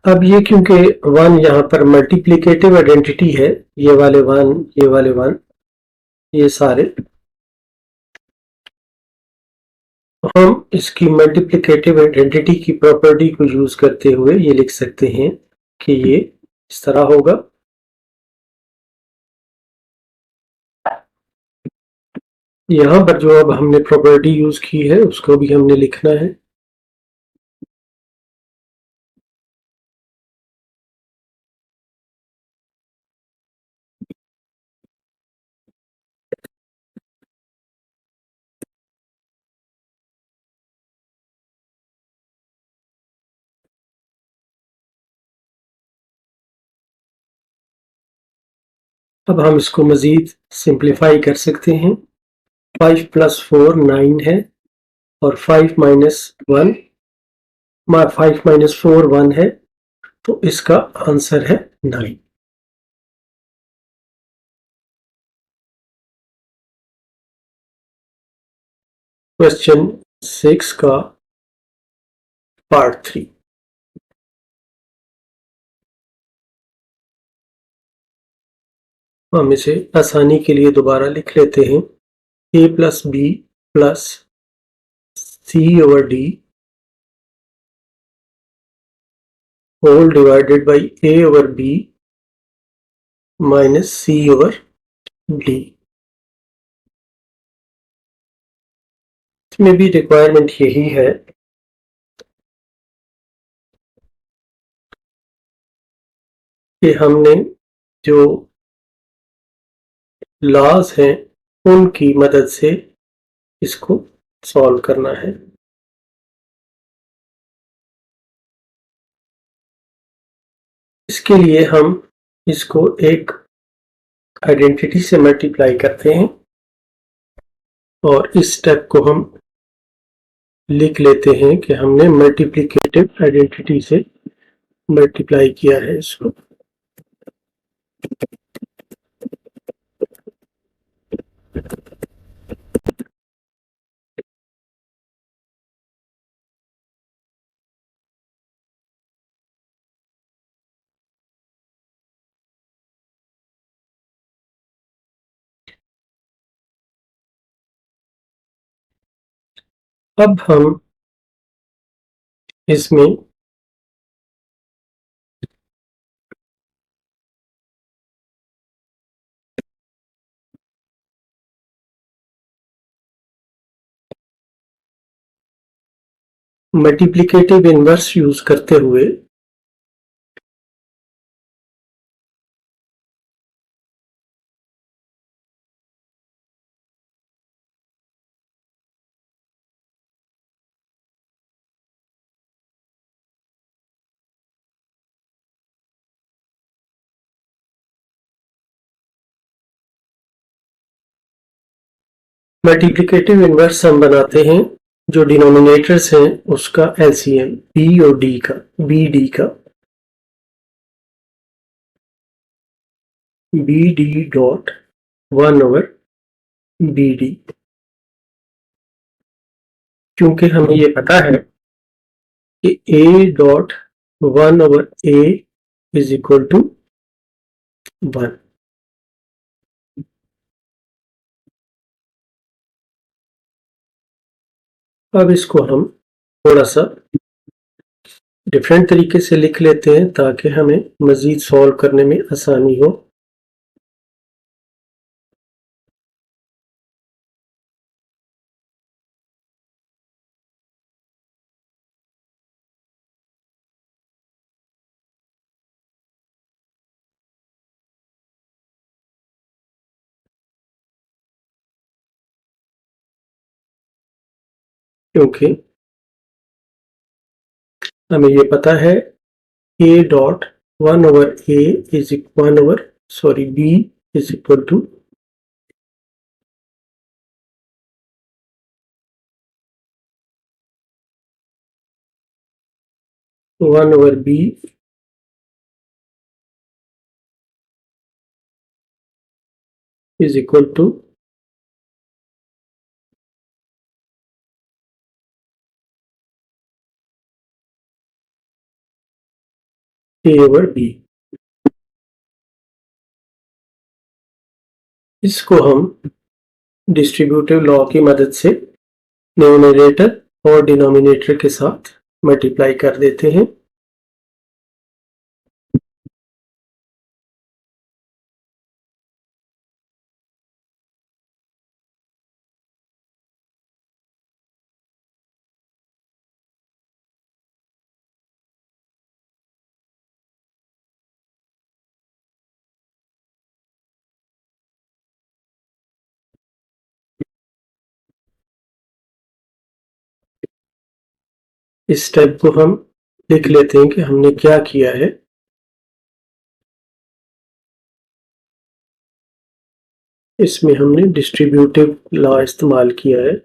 अब ये क्योंकि वन यहाँ पर मल्टीप्लिकेटिव आइडेंटिटी है, ये वाले वन, ये वाले वन, ये सारे, तो हम इसकी मल्टीप्लिकेटिव आइडेंटिटी की प्रॉपर्टी को यूज करते हुए ये लिख सकते हैं कि ये इस तरह होगा। यहाँ पर जो अब हमने प्रॉपर्टी यूज की है उसको भी हमने लिखना है। अब हम इसको मजीद सिंप्लीफाई कर सकते हैं। 5 + 4 9 है और 5 - 1 5 - 4 1 है, तो इसका आंसर है 9। क्वेश्चन 6 का पार्ट 3। हम इसे आसानी के लिए दोबारा लिख लेते हैं। a + b + c/d whole divided by a/b minus c/d। इसमें भी रिक्वायरमेंट यही है कि हमने जो लॉज हैं उनकी मदद से इसको सॉल्व करना है। इसके लिए हम इसको एक आइडेंटिटी से मल्टीप्लाई करते हैं और इस स्टेप को हम लिख लेते हैं कि हमने मल्टीप्लिकेटिव आइडेंटिटी से मल्टीप्लाई किया है इसको। अब हम इसमें मल्टीप्लिकेटिव इनवर्स यूज करते हुए मल्टीप्लिकेटिव इनवर्स हम बनाते हैं जो डिनोमिनेटर्स हैं उसका एलसीएम बी और डी का, बी डी का, बी डी डॉट 1/BD। क्योंकि हमें ये पता है कि A dot 1/A is equal to 1। अब इसको हम थोड़ा सा डिफरेंट तरीके से लिख लेते हैं ताकि हमें मजीद सॉल्व करने में आसानी हो। क्योंकि हमें ये पता है A dot 1/A is B is equal to 1/B is equal to A/B। इसको हम डिस्ट्रीब्यूटिव लॉ की मदद से न्यूमरेटर और डिनोमिनेटर के साथ मल्टीप्लाई कर देते हैं। इस स्टेप को हम लिख लेते हैं कि हमने क्या किया है। इसमें हमने डिस्ट्रीब्यूटिव लॉ इस्तेमाल किया है।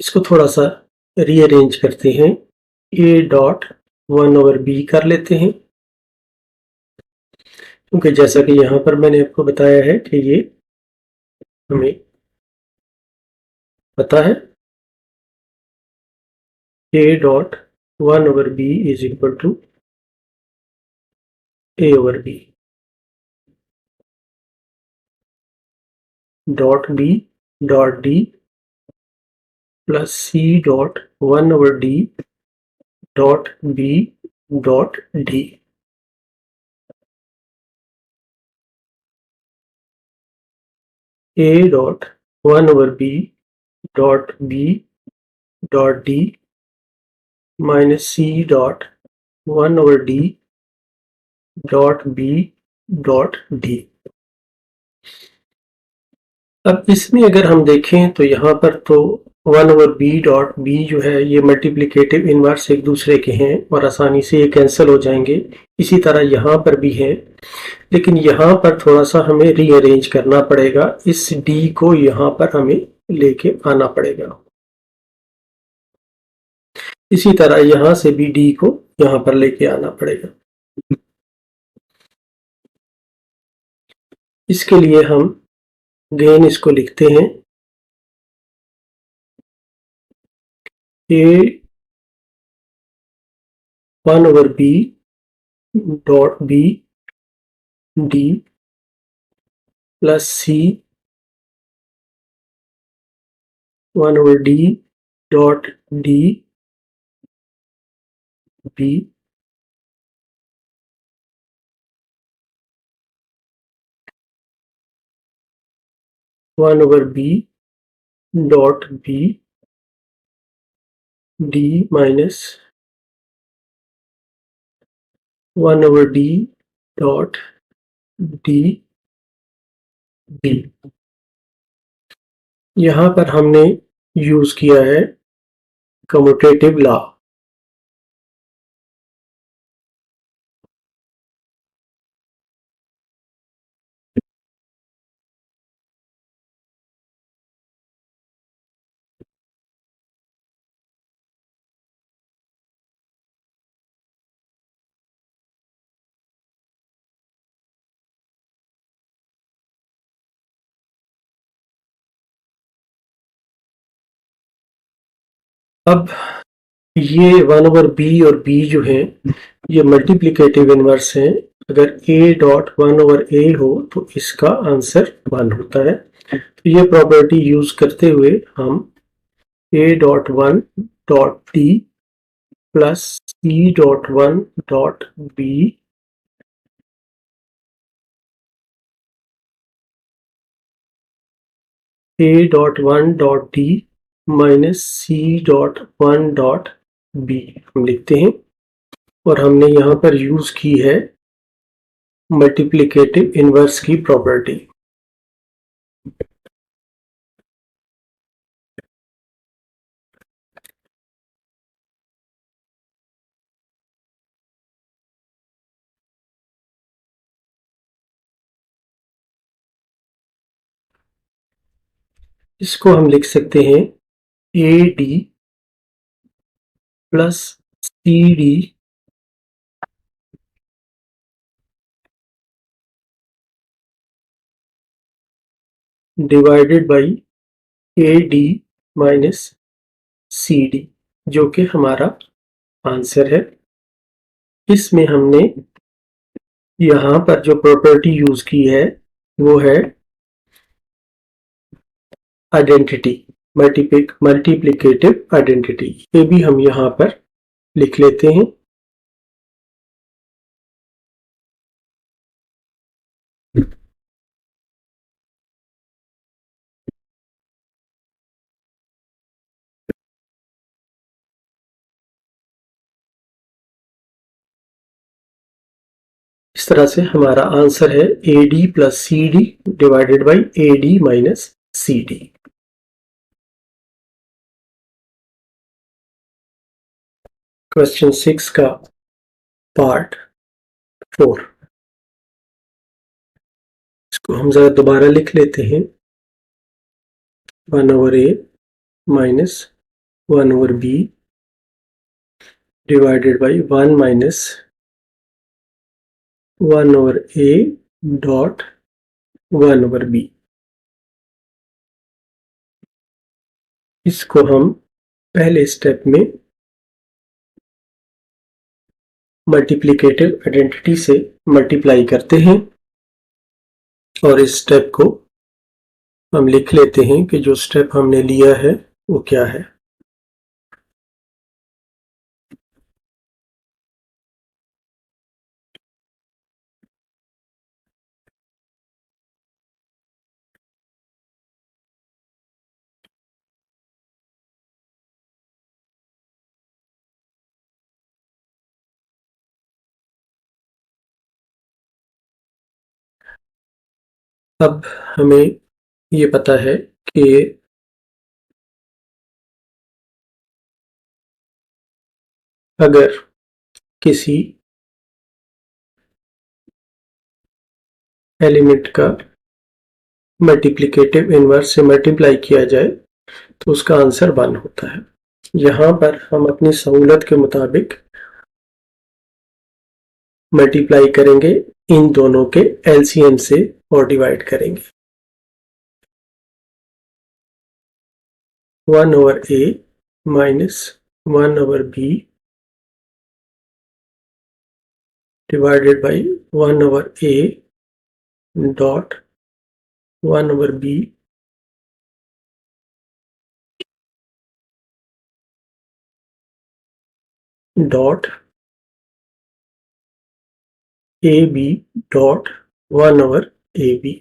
इसको थोड़ा सा रीअरेंज करते हैं। A डॉट 1/B कर लेते हैं क्योंकि जैसा कि यहाँ पर मैंने आपको बताया है कि ये हमें पता है A dot 1/B is equal to A/B dot B dot D plus C dot 1/D dot B dot D। A dot 1/B dot B dot D minus C dot 1/D dot B dot D। अब इसमें अगर हम देखें तो यहाँ पर तो 1/B dot B जो है ये मल्टीप्लिकेटिव इनवर्स एक दूसरे के हैं और आसानी से ये कैंसिल हो जाएंगे। इसी तरह यहाँ पर भी है, लेकिन यहाँ पर थोड़ा सा हमें रीअरेंज करना पड़ेगा। इस D को यहाँ पर हमें लेके आना पड़ेगा। इसी तरह यहाँ से भी D को यहाँ पर लेके आना पड़ेगा। इसके लिए हम अगेन इसको लिखते हैं A 1 over b dot b d plus c 1 over d dot d b 1 over b dot b d minus 1 over d dot d b। यहाँ पर हमने यूज किया है कम्यूटेटिव लॉ। अब ये 1 over b और b जो है ये मल्टीप्लिकेटिव इनवर्स है। अगर a डॉट 1 over a हो तो इसका आंसर 1 होता है। तो ये प्रॉपर्टी यूज करते हुए हम a dot 1 dot d plus c dot 1 dot b a dot 1 dot d minus c dot 1 dot b हम लिखते हैं और हमने यहाँ पर यूज की है मल्टीप्लिकेटिव इनवर्स की प्रॉपर्टी। इसको हम लिख सकते हैं a d plus c d divided by a d minus c d, जो कि हमारा आंसर है। इसमें हमने यहाँ पर जो प्रॉपर्टी यूज की है वो है आइडेंटिटी, मल्टीप्लिकेटिव आइडेंटिटी। ये भी हम यहाँ पर लिख लेते हैं। इस तरह से हमारा आंसर है a d plus c d divided by a d minus c d. Question 6 का पार्ट 4, इसको हम जरा दोबारा लिख लेते हैं। 1 over a minus 1 over b divided by 1 minus 1 over a dot 1 over b। इसको हम पहले स्टेप में मल्टीप्लिकेटिव आइडेंटिटी से मल्टीप्लाई करते हैं और इस स्टेप को हम लिख लेते हैं कि जो स्टेप हमने लिया है वो क्या है। अब हमें ये पता है कि अगर किसी एलिमेंट का मल्टीप्लिकेटिव इनवर्स से मल्टीप्लाई किया जाए तो उसका आंसर 1 होता है। यहाँ पर हम अपनी सहूलत के मुताबिक मल्टीप्लाई करेंगे इन दोनों के एलसीएम से और डिवाइड करेंगे। 1 over a minus 1 over b divided by 1 over A dot 1 over B dot AB dot 1 over AB।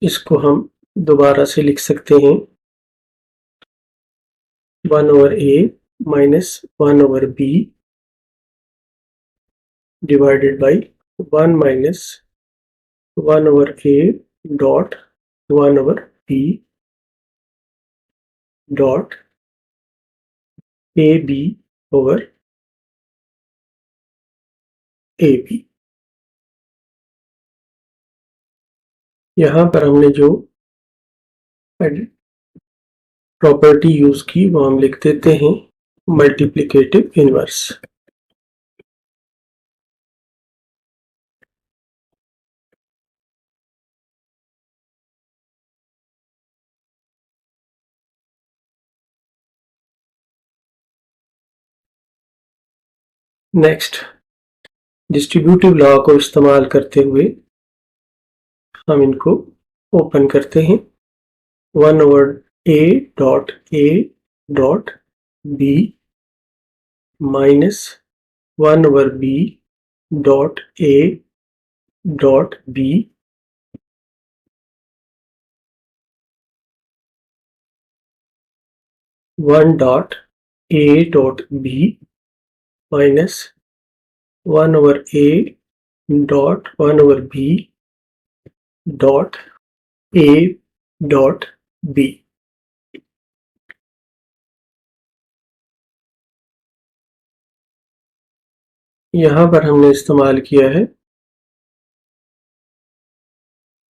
इसको हम दोबारा से लिख सकते हैं 1 over A minus 1 over B divided by 1 minus 1 over A dot 1 over B dot AB over AB। यहाँ पर हमने जो प्रॉपर्टी यूज की वो हम लिख देते हैं multiplicative inverse. Next, distributive law को इस्तेमाल करते हुए हम इनको ओपन करते हैं। 1 over A dot B minus 1 over B dot A dot B one dot A dot B minus 1 over A dot 1 over B dot A dot B। यहाँ पर हमने इस्तेमाल किया है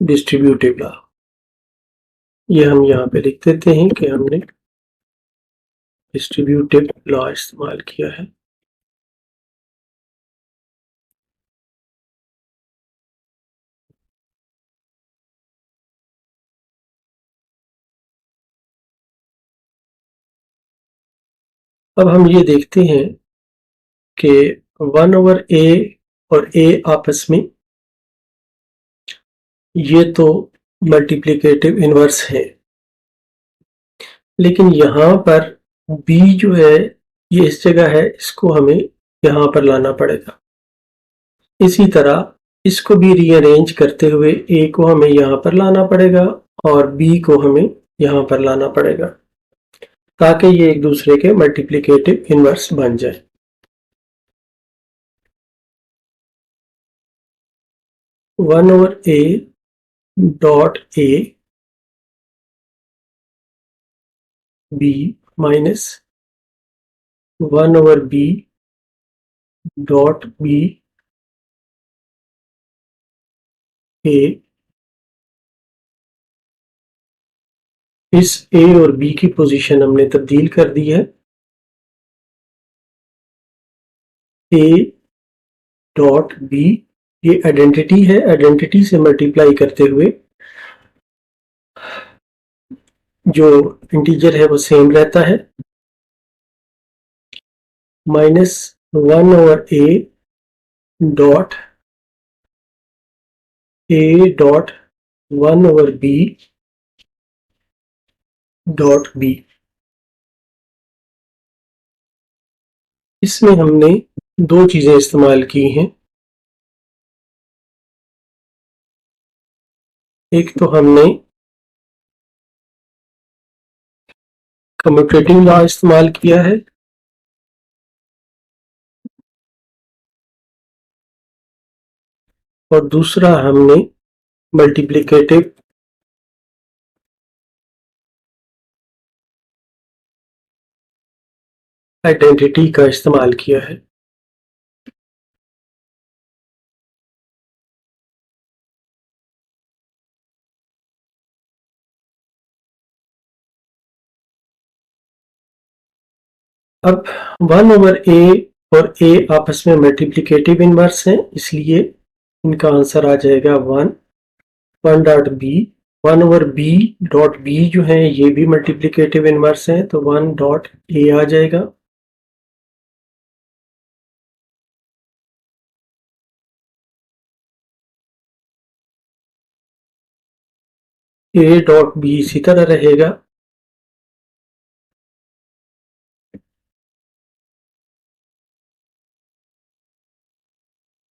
डिस्ट्रीब्यूटिव लॉ। ये हम यहाँ पे लिख देते हैं कि हमने डिस्ट्रीब्यूटिव लॉ इस्तेमाल किया है। अब हम ये देखते हैं कि 1 over A और A आपस में ये तो मल्टीप्लिकेटिव इनवर्स है, लेकिन यहाँ पर B जो है ये इस जगह है, इसको हमें यहाँ पर लाना पड़ेगा। इसी तरह इसको भी रीअरेंज करते हुए A को हमें यहाँ पर लाना पड़ेगा और B को हमें यहाँ पर लाना पड़ेगा ताकि ये एक दूसरे के मल्टीप्लिकेटिव इनवर्स बन जाए। One over A dot A B minus 1 over B dot B A। इस A और B की पोजीशन हमने तब्दील कर दी है। A डॉट B ये आइडेंटिटी है, आइडेंटिटी से मल्टीप्लाई करते हुए जो इंटीजर है वो सेम रहता है। Minus 1 over A dot A dot 1 over B dot B। इसमें हमने दो चीजें इस्तेमाल की हैं। एक तो हमने कम्यूटेटिव लॉ इस्तेमाल किया है और दूसरा हमने मल्टीप्लिकेटिव आइडेंटिटी का इस्तेमाल किया है। अब 1 over A और A आपस में मल्टीप्लिकेटिव इनवर्स हैं, इसलिए इनका आंसर आ जाएगा 1 डॉट B 1/b.b जो है ये भी मल्टीप्लिकेटिव इनवर्स है, तो 1.a आ जाएगा। a.b इसी तरह रहेगा।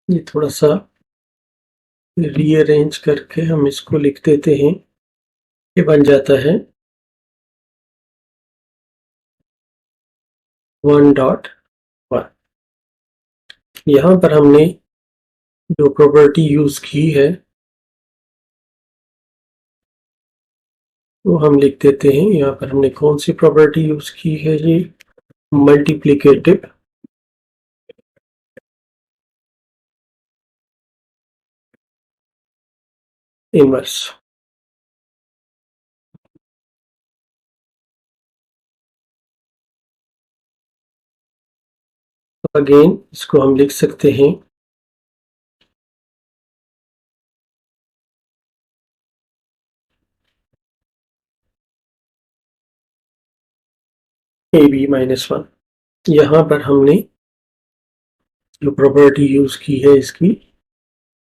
ये थोड़ा सा रीअरेंज करके हम इसको लिख देते हैं। ये बन जाता है 1.1। यहाँ पर हमने जो प्रॉपर्टी यूज की है वो हम लिख देते हैं। यहाँ पर हमने कौन सी प्रॉपर्टी यूज की है, ये मल्टीप्लिकेटिव इनवर्स। तो अगेन इसको हम लिख सकते हैं ab-1। यहाँ पर हमने जो प्रॉपर्टी यूज की है इसकी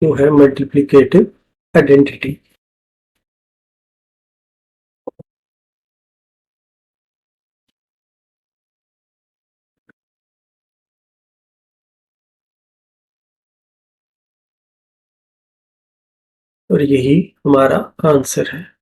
वो है मल्टीप्लिकेटिव आइडेंटिटी। और यही हमारा आंसर है।